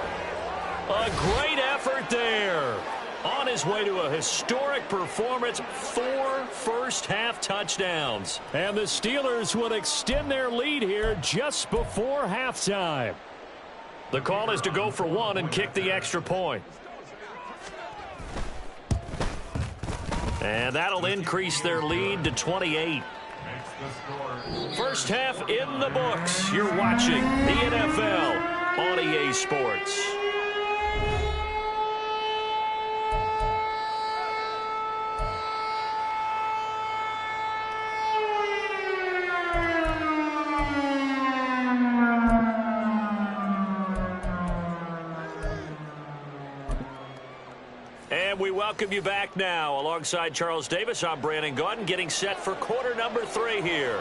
[SPEAKER 1] A great effort there. On his way to a historic performance, 4 first-half touchdowns. And the Steelers will extend their lead here just before halftime. The call is to go for one and kick the extra point. And that'll increase their lead to 28. First half in the books. You're watching the NFL on EA Sports. And we welcome you back now. Alongside Charles Davis, I'm Brandon Gaudin, getting set for quarter number 3 here.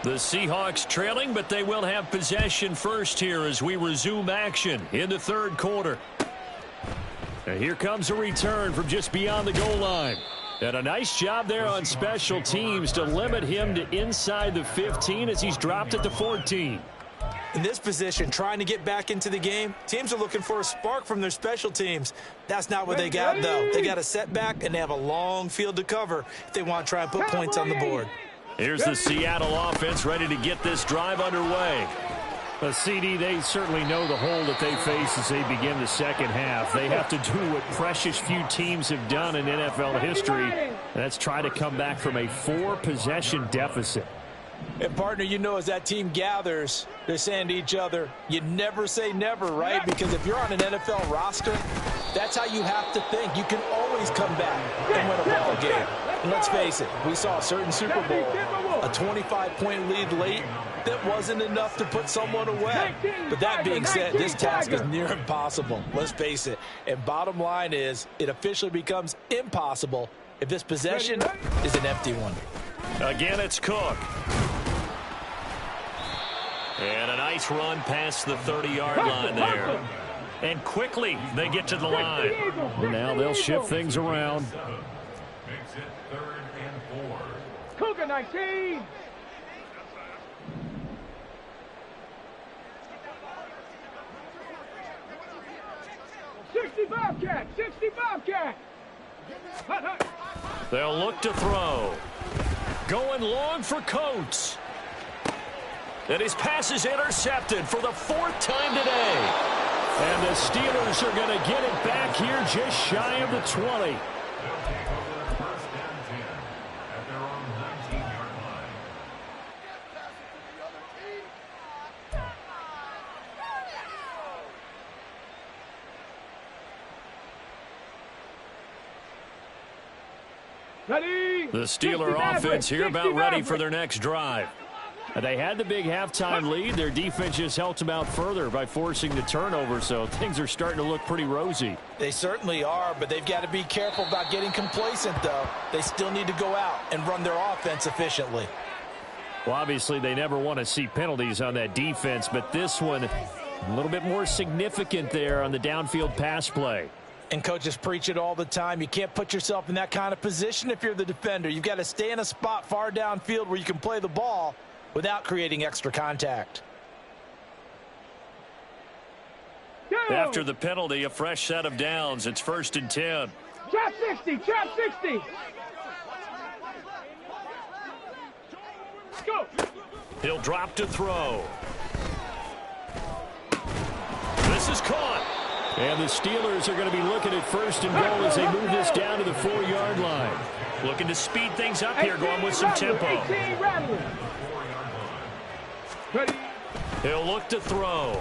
[SPEAKER 1] The Seahawks trailing, but they will have possession first here as we resume action in the third quarter. And here comes a return from just beyond the goal line. And a nice job there on special teams to limit him to inside the 15 as he's dropped it to 14.
[SPEAKER 2] In this position, trying to get back into the game, teams are looking for a spark from their special teams. That's not what they got, though. They got a setback, and they have a long field to cover if they want to try and put points on the board.
[SPEAKER 1] Here's the Seattle offense ready to get this drive underway.
[SPEAKER 5] But CD, they certainly know the hole that they face as they begin the second half. They have to do what precious few teams have done in NFL history, and that's try to come back from a 4-possession deficit.
[SPEAKER 2] And, partner, you know, as that team gathers, they're saying to each other, you never say never, right? Because if you're on an NFL roster, that's how you have to think. You can always always come back and win a ball game. And let's face it, we saw a certain Super Bowl, a 25-point lead late that wasn't enough to put someone away. But that being said, this task is near impossible. Let's face it. And bottom line is, it officially becomes impossible if this possession is an empty one.
[SPEAKER 1] Again, it's Cook. And a nice run past the 30-yard line there. And quickly, they get to the line.
[SPEAKER 5] And now they'll shift things around.
[SPEAKER 4] Makes it 3rd and 4.
[SPEAKER 3] Cougar 19. Bobcat, 60 Bobcat.
[SPEAKER 1] They'll look to throw. Going long for Coates. And his pass is intercepted for the 4th time today. And the Steelers are going to get it back here just shy of the 20.
[SPEAKER 4] They'll take over 1st and 10 at their own 19-yard line.
[SPEAKER 3] Ready.
[SPEAKER 1] The Steeler offense here about ready for their next drive. They had the big halftime lead. Their defense just helped them out further by forcing the turnover, so things are starting to look pretty rosy.
[SPEAKER 2] They certainly are, but they've got to be careful about getting complacent, though. They still need to go out and run their offense efficiently.
[SPEAKER 5] Well, obviously, they never want to see penalties on that defense, but this one a little bit more significant there on the downfield pass play.
[SPEAKER 2] And coaches preach it all the time. You can't put yourself in that kind of position if you're the defender. You've got to stay in a spot far downfield where you can play the ball without creating extra contact.
[SPEAKER 1] After the penalty, a fresh set of downs. It's 1st and 10.
[SPEAKER 3] Trap 60, trap 60. Go.
[SPEAKER 1] He'll drop to throw. This is caught.
[SPEAKER 5] And the Steelers are going to be looking at 1st and goal as they move this down to the 4-yard line.
[SPEAKER 1] Looking to speed things up here, going with some tempo.
[SPEAKER 3] 18 rattling. Ready.
[SPEAKER 1] He'll look to throw.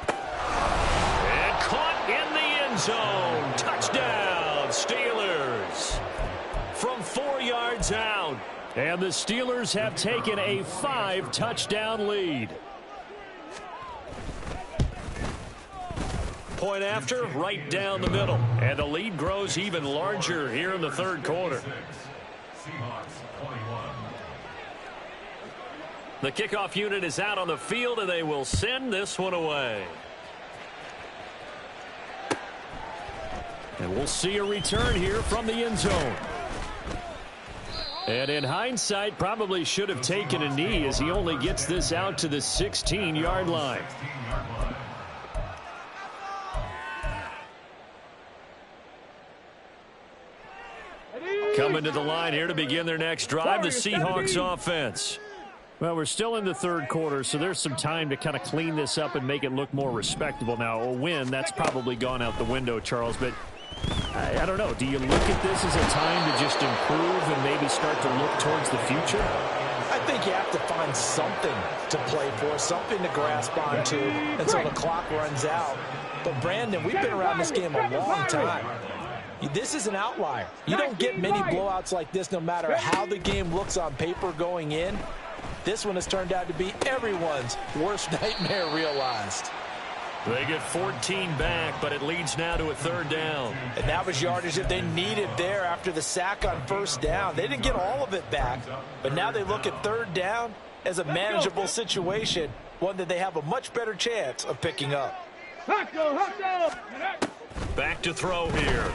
[SPEAKER 1] And caught in the end zone. Touchdown, Steelers. From 4 yards out.
[SPEAKER 5] And the Steelers have taken a 5-touchdown lead.
[SPEAKER 1] Point after, right down the middle. And the lead grows even larger here in the 3rd quarter.
[SPEAKER 4] Seahawks 21.
[SPEAKER 1] The kickoff unit is out on the field, and they will send this one away.
[SPEAKER 5] And we'll see a return here from the end zone. And in hindsight, probably should have taken a knee as he only gets this out to the 16-yard line.
[SPEAKER 1] Coming to the line here to begin their next drive, the Seahawks offense.
[SPEAKER 5] Well, we're still in the 3rd quarter, so there's some time to kind of clean this up and make it look more respectable. Now, a win, that's probably gone out the window, Charles, but I don't know. Do you look at this as a time to just improve and maybe start to look towards the future?
[SPEAKER 2] I think you have to find something to play for, something to grasp onto until the clock runs out. But, Brandon, we've been around this game a long time. This is an outlier. You don't get many blowouts like this no matter how the game looks on paper going in. This one has turned out to be everyone's worst nightmare realized.
[SPEAKER 1] They get 14 back, but it leads now to a 3rd down.
[SPEAKER 2] And that was yardage that they needed there after the sack on 1st down. They didn't get all of it back, but now they look at 3rd down as a manageable situation, one that they have a much better chance of picking up.
[SPEAKER 1] Back to throw here.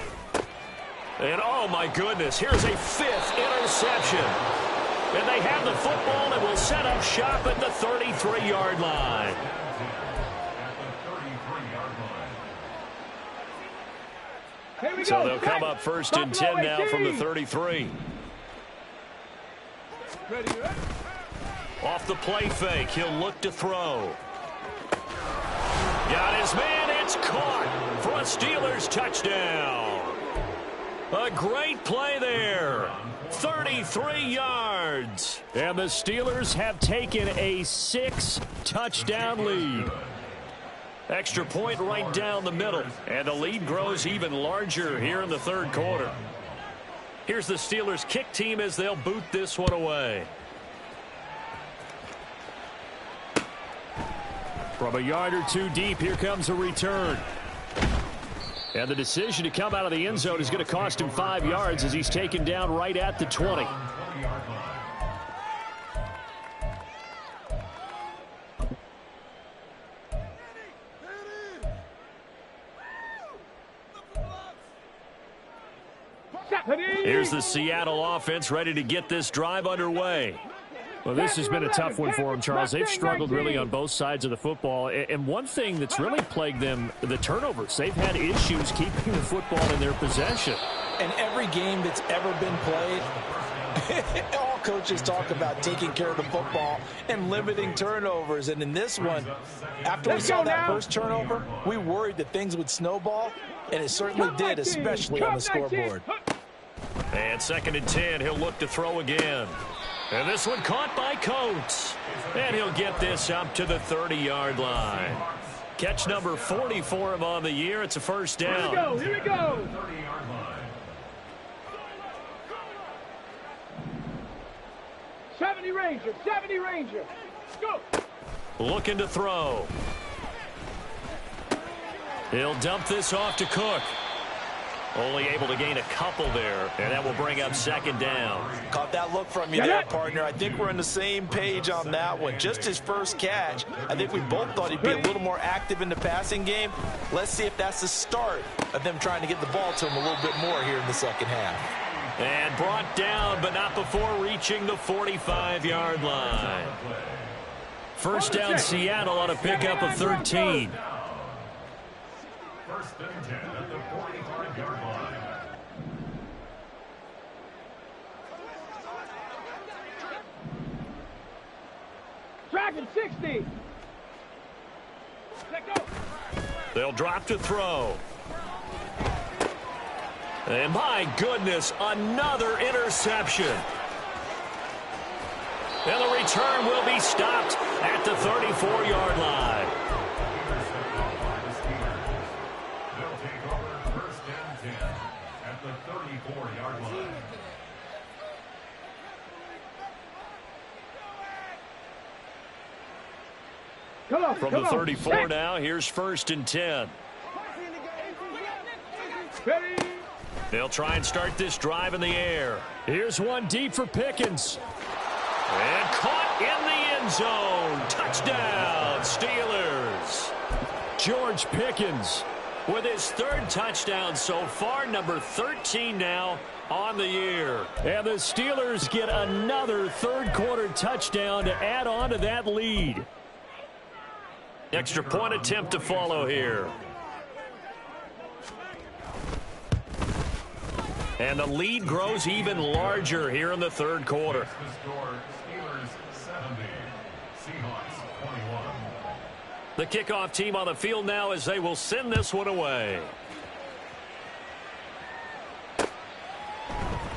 [SPEAKER 1] And, oh, my goodness, here's a 5th interception. And they have the football and will set up shop at the 33-yard line. So they'll come up 1st and 10 now from the 33. Off the play fake, he'll look to throw. Got his man, it's caught for a Steelers touchdown. A great play there. 33 yards.
[SPEAKER 5] And the Steelers have taken a 6-touchdown lead.
[SPEAKER 1] Extra point right down the middle. And the lead grows even larger here in the third quarter. Here's the Steelers kick team as they'll boot this one away. From a yard or two deep, here comes a return. And the decision to come out of the end zone is going to cost him 5 yards as he's taken down right at the 20. Here's the Seattle offense ready to get this drive underway.
[SPEAKER 5] Well, this has been a tough one for them, Charles. They've struggled really on both sides of the football. And one thing that's really plagued them, the turnovers. They've had issues keeping the football in their possession.
[SPEAKER 2] And every game that's ever been played, all coaches talk about taking care of the football and limiting turnovers. And in this one, after we saw that first turnover, we worried that things would snowball, and it certainly did, especially on the scoreboard.
[SPEAKER 1] And 2nd and 10, he'll look to throw again. And this one caught by Coates. And he'll get this up to the 30-yard line. Catch number 40 for him on the year. It's a first down.
[SPEAKER 3] Here we go.
[SPEAKER 4] 30-yard line.
[SPEAKER 3] 70 Ranger, 70 Ranger. Go.
[SPEAKER 1] Looking to throw. He'll dump this off to Cook. Only able to gain a couple there, and that will bring up 2nd down.
[SPEAKER 2] Caught that look from you there, partner. I think we're on the same page on that one. Just his first catch, I think we both thought he'd be a little more active in the passing game. Let's see if that's the start of them trying to get the ball to him a little bit more here in the second half.
[SPEAKER 1] And brought down, but not before reaching the 45-yard line. First down, Seattle on a pickup of 13.
[SPEAKER 4] 1st and 10 at the 45-yard line.
[SPEAKER 3] Dragon 60. Let go.
[SPEAKER 1] They'll drop to throw. And my goodness, another interception. And the return will be stopped at the 34-yard line.
[SPEAKER 4] They'll take over 1st and 10 at the 34-yard line.
[SPEAKER 3] Come on,
[SPEAKER 1] From the 34 now, here's 1st and 10.
[SPEAKER 3] Ready.
[SPEAKER 1] They'll try and start this drive in the air.
[SPEAKER 5] Here's one deep for Pickens.
[SPEAKER 1] And caught in the end zone. Touchdown, Steelers.
[SPEAKER 5] George Pickens
[SPEAKER 1] With his 3rd touchdown so far, number 13 now on the year.
[SPEAKER 5] And the Steelers get another 3rd quarter touchdown to add on to that lead.
[SPEAKER 1] Extra point attempt to follow here. And the lead grows even larger here in the 3rd quarter.
[SPEAKER 4] The score, Steelers 70, Seahawks 21.
[SPEAKER 1] The kickoff team on the field now as they will send this one away.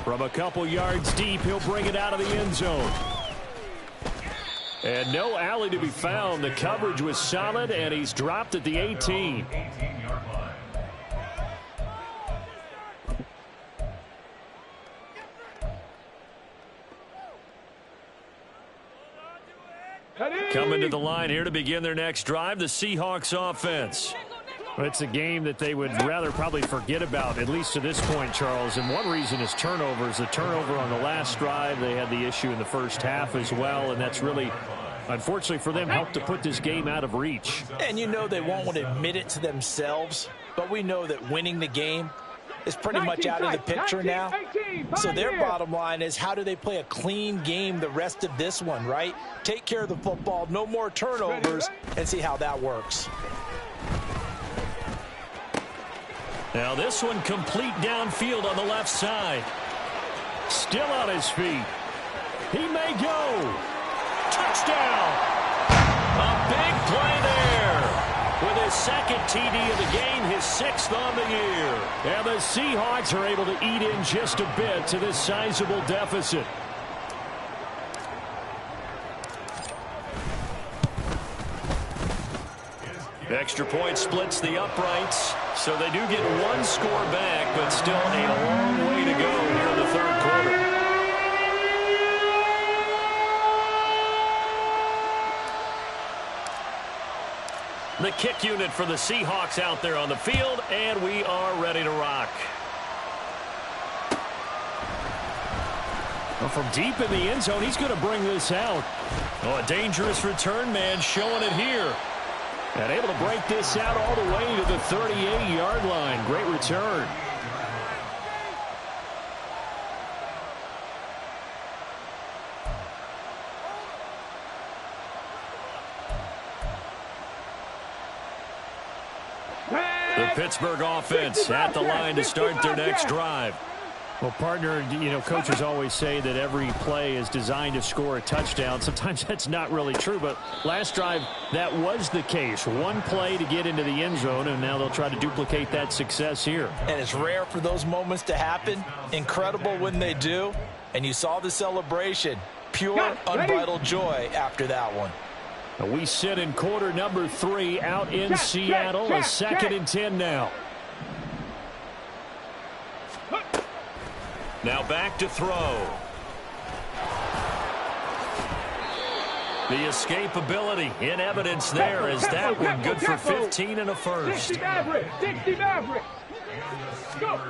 [SPEAKER 5] From a couple yards deep, he'll bring it out of the end zone. And no alley to be found. The coverage was solid, and he's dropped at the 18.
[SPEAKER 4] 18-yard line.
[SPEAKER 1] Coming to the line here to begin their next drive, the Seahawks offense.
[SPEAKER 5] Well, it's a game that they would rather probably forget about, at least to this point, Charles. And one reason is turnovers. The turnover on the last drive, they had the issue in the first half as well, and that's really, unfortunately for them, helped to put this game out of reach.
[SPEAKER 2] And you know they won't want to admit it to themselves, but we know that winning the game is pretty much out of the picture now. So their bottom line is, how do they play a clean game the rest of this one, right? Take care of the football, no more turnovers, and see how that works.
[SPEAKER 1] Now this one complete downfield on the left side.
[SPEAKER 5] Still on his feet. He may go.
[SPEAKER 1] Touchdown! A big play there. With his 2nd TD of the game, his 6th on the year.
[SPEAKER 5] And the Seahawks are able to eat in just a bit to this sizable deficit.
[SPEAKER 1] Extra point splits the uprights, so they do get one score back, but still a long way to go here in the third quarter. The kick unit for the Seahawks out there on the field, and we are ready to rock. Well, from deep in the end zone, he's going to bring this out. Oh, a dangerous return man showing it here. And able to break this out all the way to the 38-yard line. Great return. The Pittsburgh offense at the line to start their next drive. Well, partner, you know, coaches always say that every play is designed to score a touchdown. Sometimes that's not really true, but last drive, that was the case. One play to get into the end zone, and now they'll try to duplicate that success here. And it's rare for those moments to happen. Incredible when they do. And you saw the celebration. Pure, unbridled joy after that one. We sit in quarter number 3 out in Seattle. A 2nd and 10 now. Now back to throw. The escapability in evidence there as that one good for 15 and a first.
[SPEAKER 3] 60 Maverick. 60 Maverick. Go.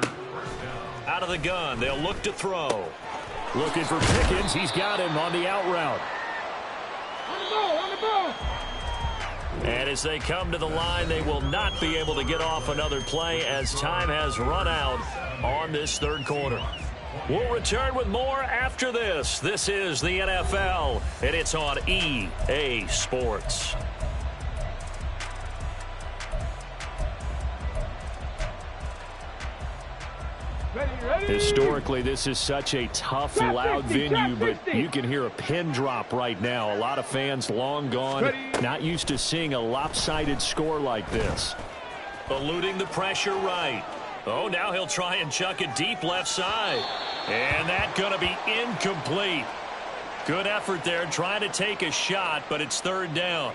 [SPEAKER 1] Out of the gun. They'll look to throw. Looking for Pickens. He's got him on the out route.
[SPEAKER 3] On the ball.
[SPEAKER 1] And as they come to the line, they will not be able to get off another play as time has run out on this third quarter. We'll return with more after this. This is the NFL, and it's on EA Sports.
[SPEAKER 3] Ready.
[SPEAKER 5] Historically, this is such a tough, loud venue, but you can hear a pin drop right now. A lot of fans long gone, not used to seeing a lopsided score like this.
[SPEAKER 1] Eluding the pressure right. Oh, now he'll try and chuck it deep left side. And that's going to be incomplete. Good effort there trying to take a shot, but it's third down.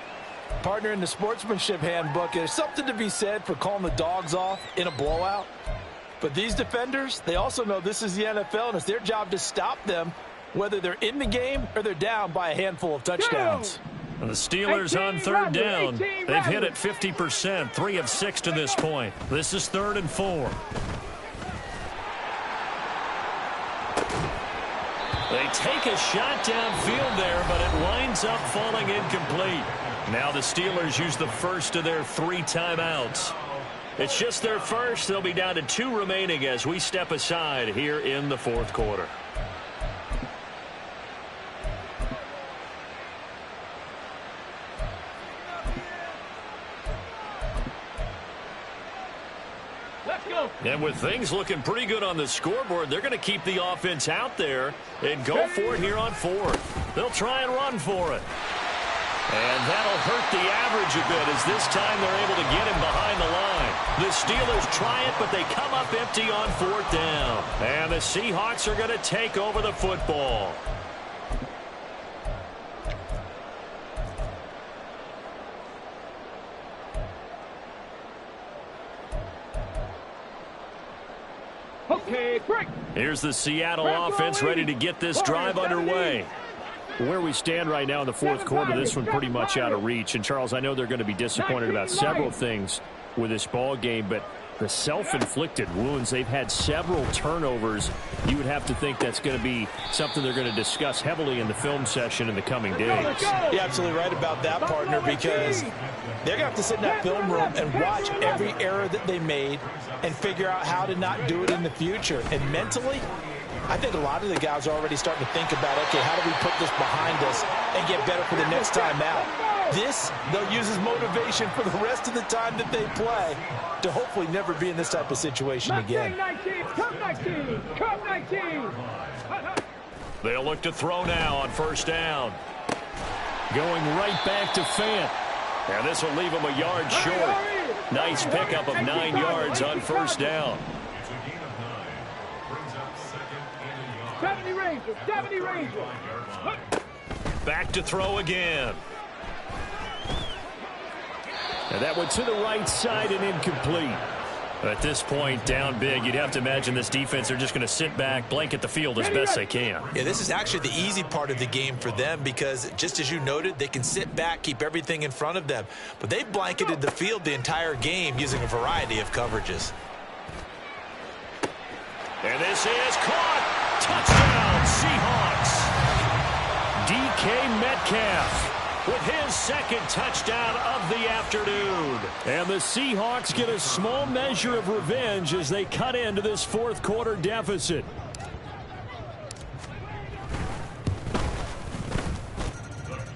[SPEAKER 2] Partner, in the sportsmanship handbook, there's something to be said for calling the dogs off in a blowout. But these defenders, they also know this is the NFL, and it's their job to stop them, whether they're in the game or they're down by a handful of touchdowns.
[SPEAKER 1] And the Steelers on third down. They've hit it 50%, 3 of 6 to this point. This is 3rd and 4. They take a shot downfield there, but it winds up falling incomplete. Now the Steelers use the first of their 3 timeouts. It's just their first. They'll be down to 2 remaining as we step aside here in the fourth quarter. And with things looking pretty good on the scoreboard, they're going to keep the offense out there and go for it here on 4th. They'll try and run for it. And that'll hurt the average a bit as this time they're able to get him behind the line. The Steelers try it, but they come up empty on 4th down. And the Seahawks are going to take over the football.
[SPEAKER 3] Okay, break.
[SPEAKER 1] Here's the Seattle offense ready to get this drive underway.
[SPEAKER 5] Where we stand right now in the fourth quarter, this one pretty much out of reach. And, Charles, I know they're going to be disappointed about several things with this ball game, but the self-inflicted wounds, they've had several turnovers. You would have to think that's going to be something they're going to discuss heavily in the film session in the coming days.
[SPEAKER 2] You're absolutely right about that, partner, because they're going to have to sit in that film room and watch every error that they made and figure out how to not do it in the future. And mentally, I think a lot of the guys are already starting to think about, okay, how do we put this behind us and get better for the next time out? This, they'll use as motivation for the rest of the time that they play to hopefully never be in this type of situation again.
[SPEAKER 3] Come 19, come 19.
[SPEAKER 1] They'll look to throw now on first down.
[SPEAKER 5] Going right back to Fant.
[SPEAKER 1] And this will leave him a yard short. Nice pickup of 9 yards on first down.
[SPEAKER 3] 70 Rangers, 70 Rangers.
[SPEAKER 1] Back to throw again.
[SPEAKER 5] And that went to the right side and incomplete. At this point, down big, you'd have to imagine this defense are just going to sit back, blanket the field as best they can.
[SPEAKER 2] Yeah, this is actually the easy part of the game for them because, just as you noted, they can sit back, keep everything in front of them. But they've blanketed the field the entire game using a variety of coverages.
[SPEAKER 1] And this is caught. Touchdown, Seahawks. DK Metcalf with his second touchdown of the afternoon.
[SPEAKER 5] And the Seahawks get a small measure of revenge as they cut into this fourth quarter deficit.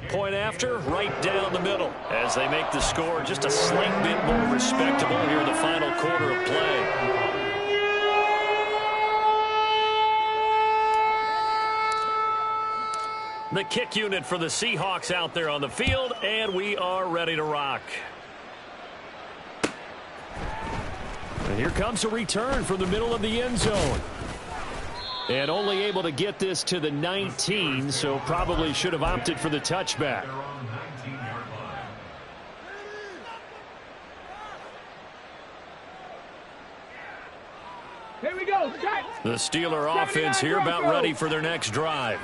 [SPEAKER 5] Point after, right down the middle, as they make the score just a slight bit more respectable here in the final quarter of play. The kick unit for the Seahawks out there on the field, and we are ready to rock. And here comes a return from the middle of the end zone. And only able to get this to the 19, so probably should have opted for the touchback.
[SPEAKER 3] Here we go.
[SPEAKER 5] The Steeler offense here about ready for their next drive.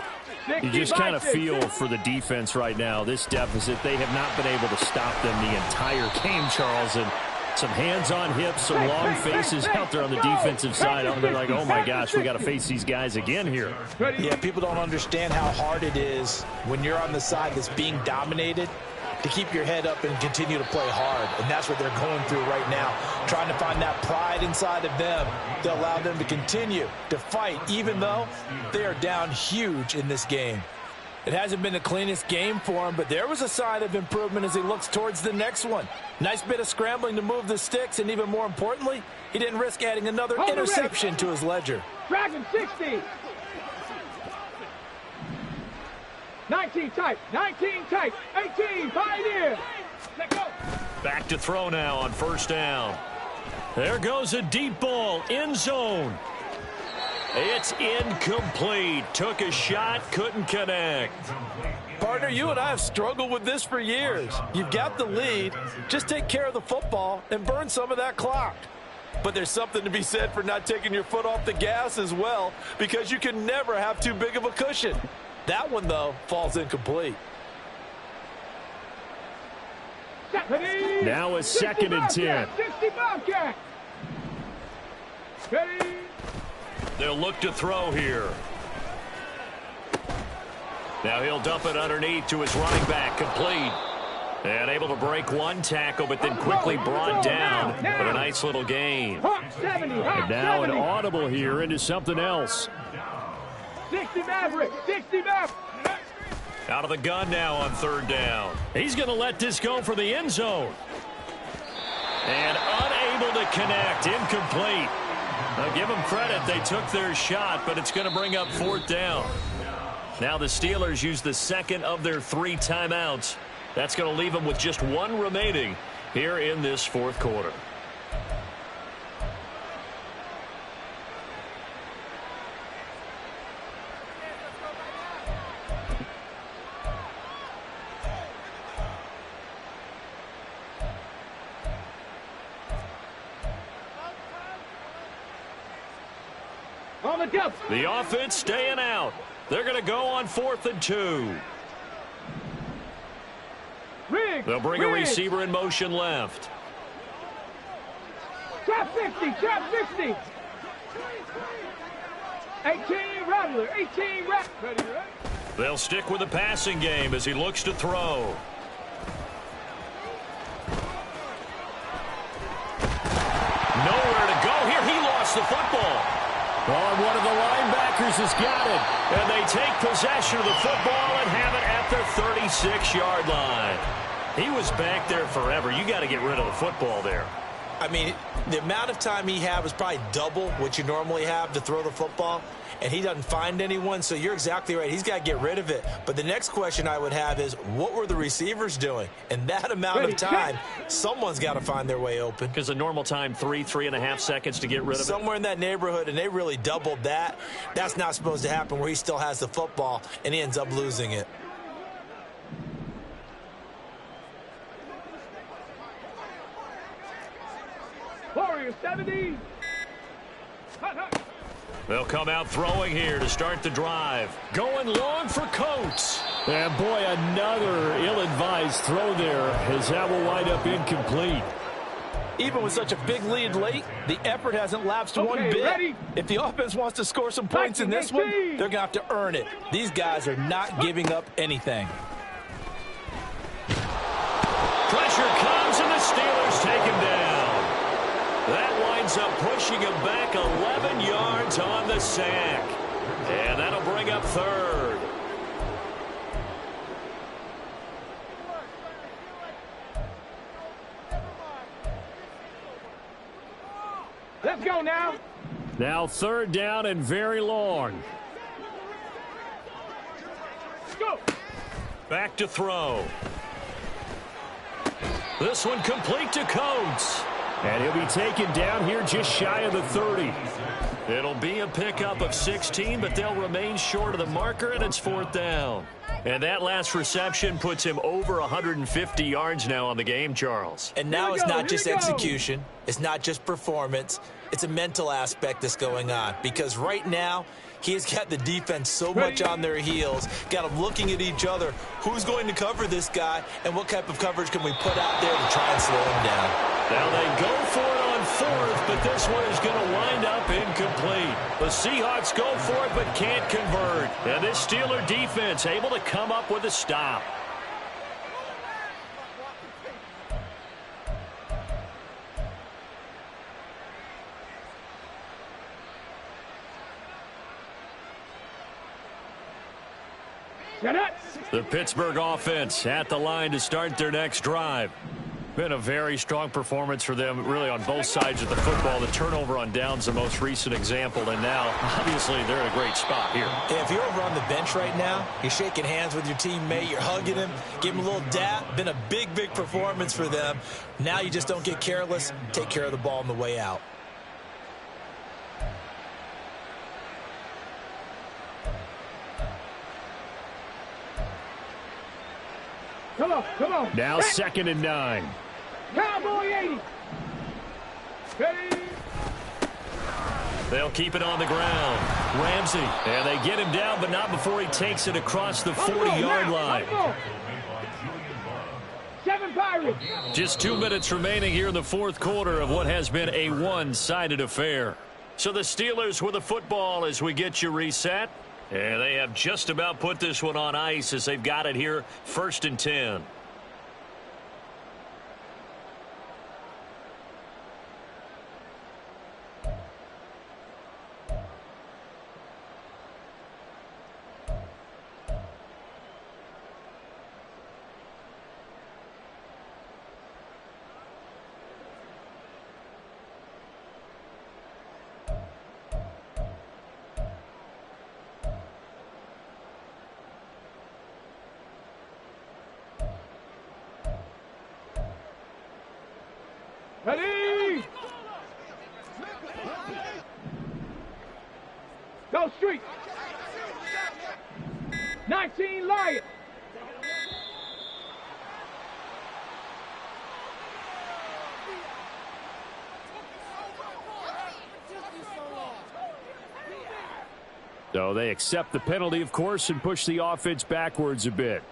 [SPEAKER 5] You just kind of feel for the defense right now. This deficit, they have not been able to stop them the entire game, Charles. And some hands on hips, some long faces out there on the defensive side. They're like, oh, my gosh, we got to face these guys again here.
[SPEAKER 2] Yeah, people don't understand how hard it is when you're on the side that's being dominated to keep your head up and continue to play hard. And that's what they're going through right now, trying to find that pride inside of them to allow them to continue to fight, even though they are down huge in this game. It hasn't been the cleanest game for him, but there was a sign of improvement as he looks towards the next one. Nice bit of scrambling to move the sticks, and even more importantly, he didn't risk adding another interception to his ledger.
[SPEAKER 3] Dragon 60. 19 tight, 18, Pioneer. Let go.
[SPEAKER 5] Back to throw now on first down. There goes a deep ball, end zone. It's incomplete. Took a shot, couldn't connect.
[SPEAKER 2] Partner, you and I have struggled with this for years. You've got the lead. Just take care of the football and burn some of that clock. But there's something to be said for not taking your foot off the gas as well, because you can never have too big of a cushion. That one, though, falls incomplete.
[SPEAKER 5] Now a second and 10.
[SPEAKER 3] 60 Bobcat. Ready.
[SPEAKER 5] They'll look to throw here. Now he'll dump it underneath to his running back, complete. And able to break one tackle, but then quickly brought down with a nice little gain. And now an audible here into something else.
[SPEAKER 3] 60 Maverick, 60 Maverick.
[SPEAKER 5] Out of the gun now on third down. He's going to let this go for the end zone. And unable to connect, incomplete. Now give them credit, they took their shot, but it's going to bring up fourth down. Now the Steelers use the second of their 3 timeouts. That's going to leave them with just 1 remaining here in this fourth quarter. The offense staying out. They're going to go on 4th and 2. They'll bring a receiver in motion left.
[SPEAKER 3] Trap 50, trap 50. 18 Rattler, 18 Rattler.
[SPEAKER 5] They'll stick with the passing game as he looks to throw. Nowhere to go here. He lost the football. Oh, one of the linebackers has got it. And they take possession of the football and have it at their 36-yard line. He was back there forever. You got to get rid of the football there.
[SPEAKER 2] I mean, the amount of time he had was probably double what you normally have to throw the football, and he doesn't find anyone, so you're exactly right. He's got to get rid of it. But the next question I would have is, what were the receivers doing? In that amount of time, someone's got to find their way open.
[SPEAKER 5] Because the normal time, 3.5 seconds to get rid of it.
[SPEAKER 2] Somewhere in that neighborhood, and they really doubled that. That's not supposed to happen where he still has the football, and he ends up losing it.
[SPEAKER 3] 70. Hut, hut.
[SPEAKER 1] They'll come out throwing here to start the drive. Going long for Coates.
[SPEAKER 5] And boy, another ill-advised throw there, as that will wind up incomplete.
[SPEAKER 2] Even with such a big lead late, the effort hasn't lapsed one bit.
[SPEAKER 3] Ready?
[SPEAKER 2] If the offense wants to score some points in this one, they're going to have to earn it. These guys are not giving up anything.
[SPEAKER 1] Pressure comes, and the Steelers take him down. That winds up pushing him back 11 yards on the sack. And that'll bring up third.
[SPEAKER 3] Let's go now.
[SPEAKER 5] Now third down and very long.
[SPEAKER 3] Go.
[SPEAKER 1] Back to throw. This one complete to Coates.
[SPEAKER 5] And he'll be taken down here just shy of the 30.
[SPEAKER 1] It'll be a pickup of 16, but they'll remain short of the marker, and it's fourth down. And that last reception puts him over 150 yards now on the game, Charles.
[SPEAKER 2] And now it's not just execution. It's not just performance. It's a mental aspect that's going on. Because right now, he's got the defense so much on their heels, got them looking at each other. Who's going to cover this guy, and what type of coverage can we put out there to try and slow him down?
[SPEAKER 1] Now they go for it on fourth, but this one is going to wind up incomplete. The Seahawks go for it, but can't convert. And this Steeler defense able to come up with a stop. The Pittsburgh offense at the line to start their next drive. Been a very strong performance for them, really, on both sides of the football. The turnover on downs, the most recent example, and now, obviously, they're in a great spot here.
[SPEAKER 2] If you're over on the bench right now, you're shaking hands with your teammate, you're hugging him, give him a little dap. Been a big, big performance for them. Now you just don't get careless. Take care of the ball on the way out.
[SPEAKER 3] Come on, come on.
[SPEAKER 5] Now second and 9.
[SPEAKER 3] Cowboy 80. Ready.
[SPEAKER 1] They'll keep it on the ground. Ramsey, and they get him down, but not before he takes it across the 40-yard line.
[SPEAKER 3] 7 Pirates.
[SPEAKER 1] Just 2 minutes remaining here in the fourth quarter of what has been a one-sided affair. So the Steelers with the football as we get you reset. And they have just about put this one on ice as they've got it here, 1st and 10.
[SPEAKER 3] Ready. Go street. 19 Lions.
[SPEAKER 5] So they accept the penalty, of course, and push the offense backwards a bit.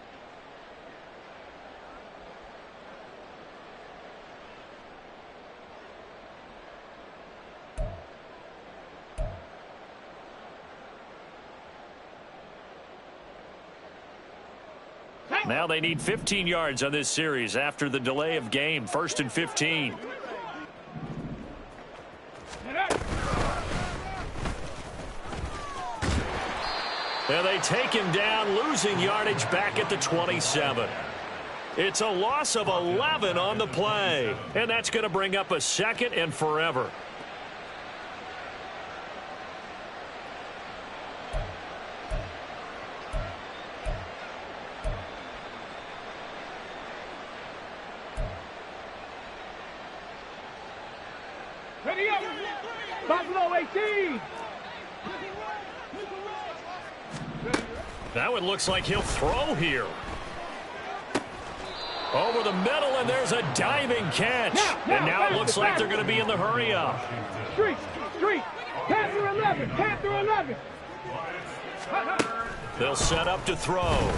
[SPEAKER 1] Now they need 15 yards on this series after the delay of game. 1st and 15. And they take him down, losing yardage back at the 27. It's a loss of 11 on the play. And that's going to bring up a 2nd and forever.
[SPEAKER 3] Ready up. Buffalo 18.
[SPEAKER 1] Now it looks like he'll throw here. Over the middle, and there's a diving catch. And now it looks like they're going to be in the hurry-up.
[SPEAKER 3] Street. Panther 11. Panther 11.
[SPEAKER 1] They'll set up to throw.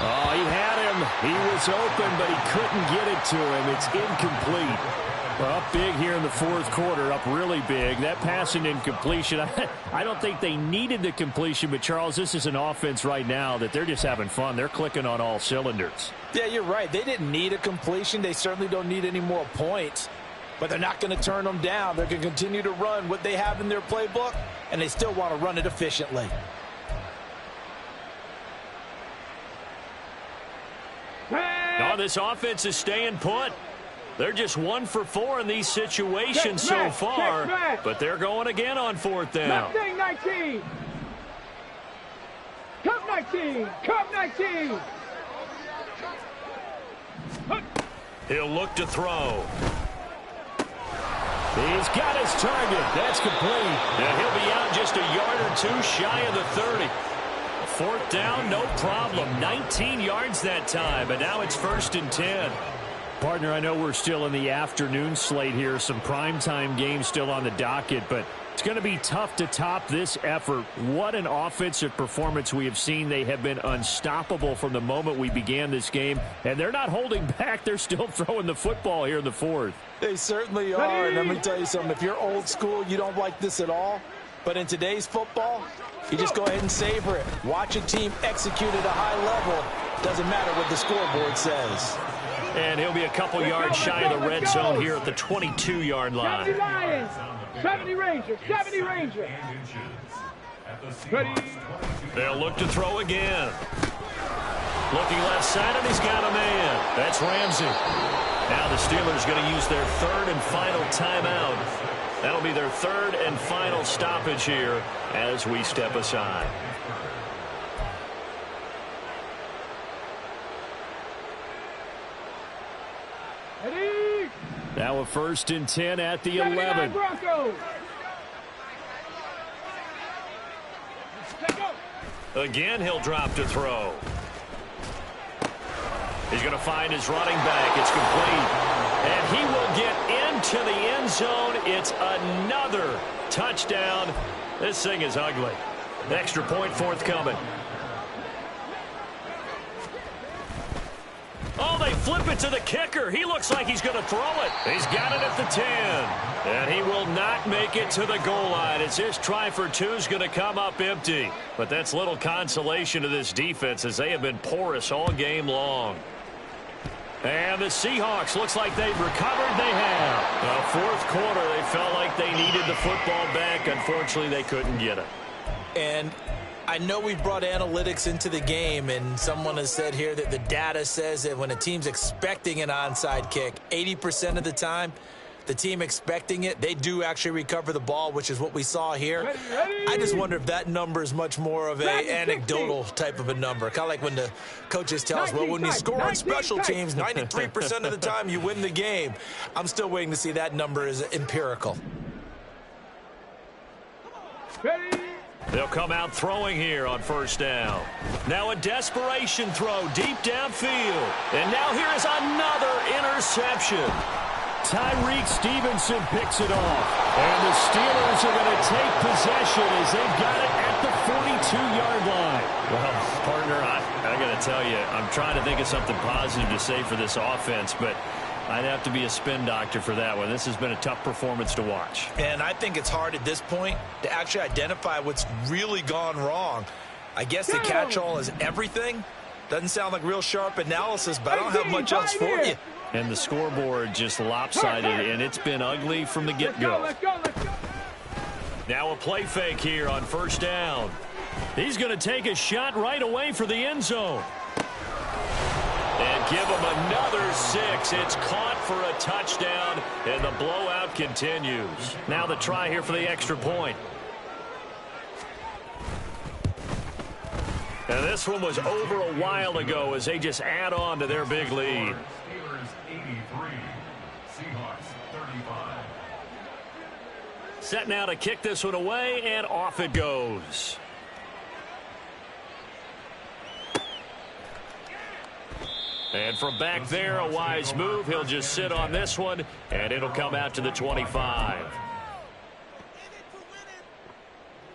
[SPEAKER 1] Oh, he had him. He was open, but he couldn't get it to him. It's incomplete. Well, up big here in the fourth quarter, up really big. That passing incompletion, I don't think they needed the completion, but, Charles, this is an offense right now that they're just having fun. They're clicking on all cylinders.
[SPEAKER 2] Yeah, you're right. They didn't need a completion. They certainly don't need any more points, but they're not going to turn them down. They're going to continue to run what they have in their playbook, and they still want to run it efficiently.
[SPEAKER 1] Oh, this offense is staying put. They're just 1 for 4 in these situations so far, but they're going again on fourth down.
[SPEAKER 3] 19. Come 19.
[SPEAKER 1] He'll look to throw. He's got his target. That's complete. And he'll be out just a yard or two shy of the 30. Fourth down, no problem. 19 yards that time, but now it's 1st and 10. Partner, I know we're still in the afternoon slate here. Some primetime games still on the docket, but it's going to be tough to top this effort. What an offensive performance we have seen. They have been unstoppable from the moment we began this game, and they're not holding back. They're still throwing the football here in the fourth.
[SPEAKER 2] They certainly are, and let me tell you something. If you're old school, you don't like this at all. But in today's football, you just go ahead and savor it. Watch a team execute at a high level. Doesn't matter what the scoreboard says.
[SPEAKER 1] And he'll be a couple yards shy of the red zone here at the 22-yard line.
[SPEAKER 3] 70 Lions. 70 Rangers. 70 Rangers. Ready.
[SPEAKER 1] They'll look to throw again. Looking left side, and he's got a man. That's Ramsey. Now the Steelers going to use their 3rd and final timeout. That'll be their 3rd and final stoppage here as we step aside.
[SPEAKER 3] Ready.
[SPEAKER 1] Now a 1st and 10 at the 11.
[SPEAKER 3] Broncos.
[SPEAKER 1] Again, he'll drop to throw. He's going to find his running back. It's complete. And he will get into the end zone. It's another touchdown. This thing is ugly. Extra point forthcoming. Oh, they flip it to the kicker. He looks like he's going to throw it. He's got it at the 10. And he will not make it to the goal line as this try for 2 is going to come up empty. But that's little consolation to this defense as they have been porous all game long. And the Seahawks, looks like they've recovered. They have. The fourth quarter, they felt like they needed the football back. Unfortunately, they couldn't get it.
[SPEAKER 2] And I know we've brought analytics into the game, and someone has said here that the data says that when a team's expecting an onside kick, 80% of the time, the team expecting it, they do actually recover the ball, which is what we saw here.
[SPEAKER 3] Ready.
[SPEAKER 2] I just wonder if that number is much more of an anecdotal type of a number. Kind of like when the coaches tell us, well, when you score on special teams, 93% of the time you win the game. I'm still waiting to see that number is empirical.
[SPEAKER 3] Ready.
[SPEAKER 1] They'll come out throwing here on 1st down. Now a desperation throw deep downfield. And now here is another interception. Tyreek Stevenson picks it off. And the Steelers are going to take possession as they've got it at the 42-yard line. Well, partner, I got to tell you, I'm trying to think of something positive to say for this offense, but I'd have to be a spin doctor for that one. This has been a tough performance to watch.
[SPEAKER 2] And I think it's hard at this point to actually identify what's really gone wrong. I guess the catch-all is everything. Doesn't sound like real sharp analysis, but I don't have much else for you.
[SPEAKER 1] And the scoreboard just lopsided, and it's been ugly from the get-go.
[SPEAKER 3] Let's go.
[SPEAKER 1] Now a play fake here on 1st down. He's going to take a shot right away for the end zone. And give him another 6. It's caught for a touchdown, and the blowout continues. Now the try here for the extra point. And this one was over a while ago as they just add on to their big lead.
[SPEAKER 4] Steelers 83, Seahawks 35.
[SPEAKER 1] Set now to kick this one away, and off it goes. And from back there, a wise move. He'll just sit on this one, and it'll come out to the 25.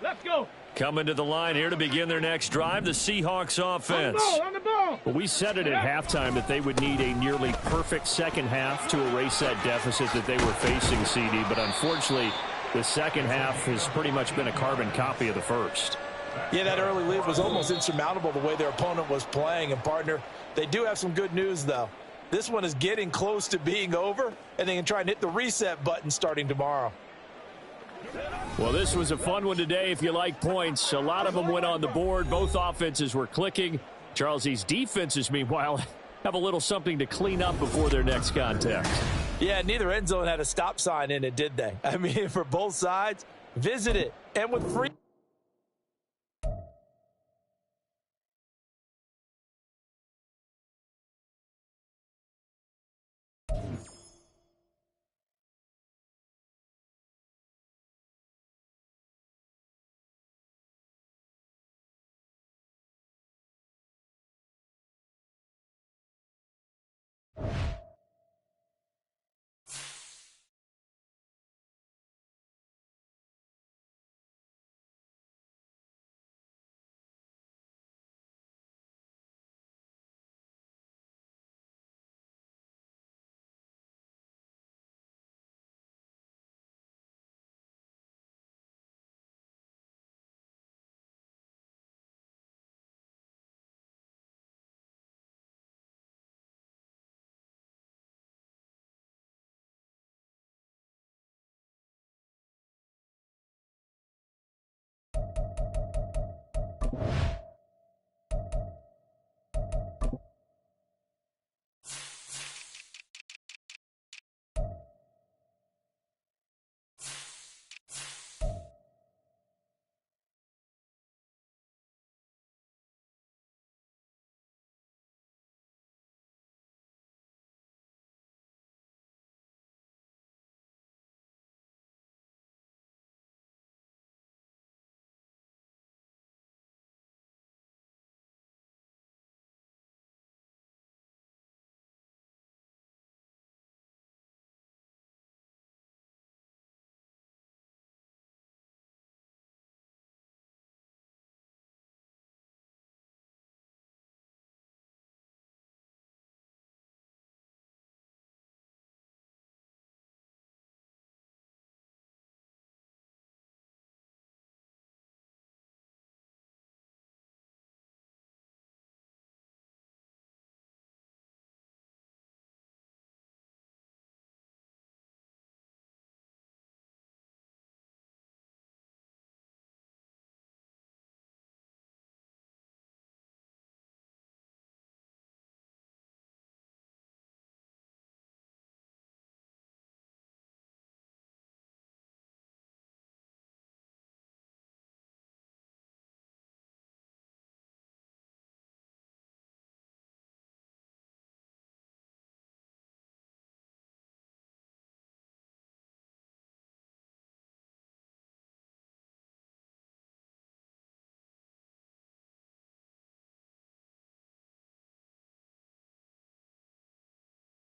[SPEAKER 3] Let's go.
[SPEAKER 5] Coming to the line here to begin their next drive, the Seahawks offense.
[SPEAKER 3] On the ball.
[SPEAKER 5] Well, we said it at halftime that they would need a nearly perfect second half to erase that deficit that they were facing, CD. But unfortunately, the second half has pretty much been a carbon copy of the first.
[SPEAKER 2] Yeah, that early lead was almost insurmountable the way their opponent was playing. And, partner, they do have some good news, though. This one is getting close to being over, and they can try and hit the reset button starting tomorrow.
[SPEAKER 5] Well, this was a fun one today if you like points. A lot of them went on the board. Both offenses were clicking. Charles, these defenses, meanwhile, have a little something to clean up before their next contact.
[SPEAKER 2] Yeah, neither end zone had a stop sign in it, did they? I mean, for both sides, visit it. And with free...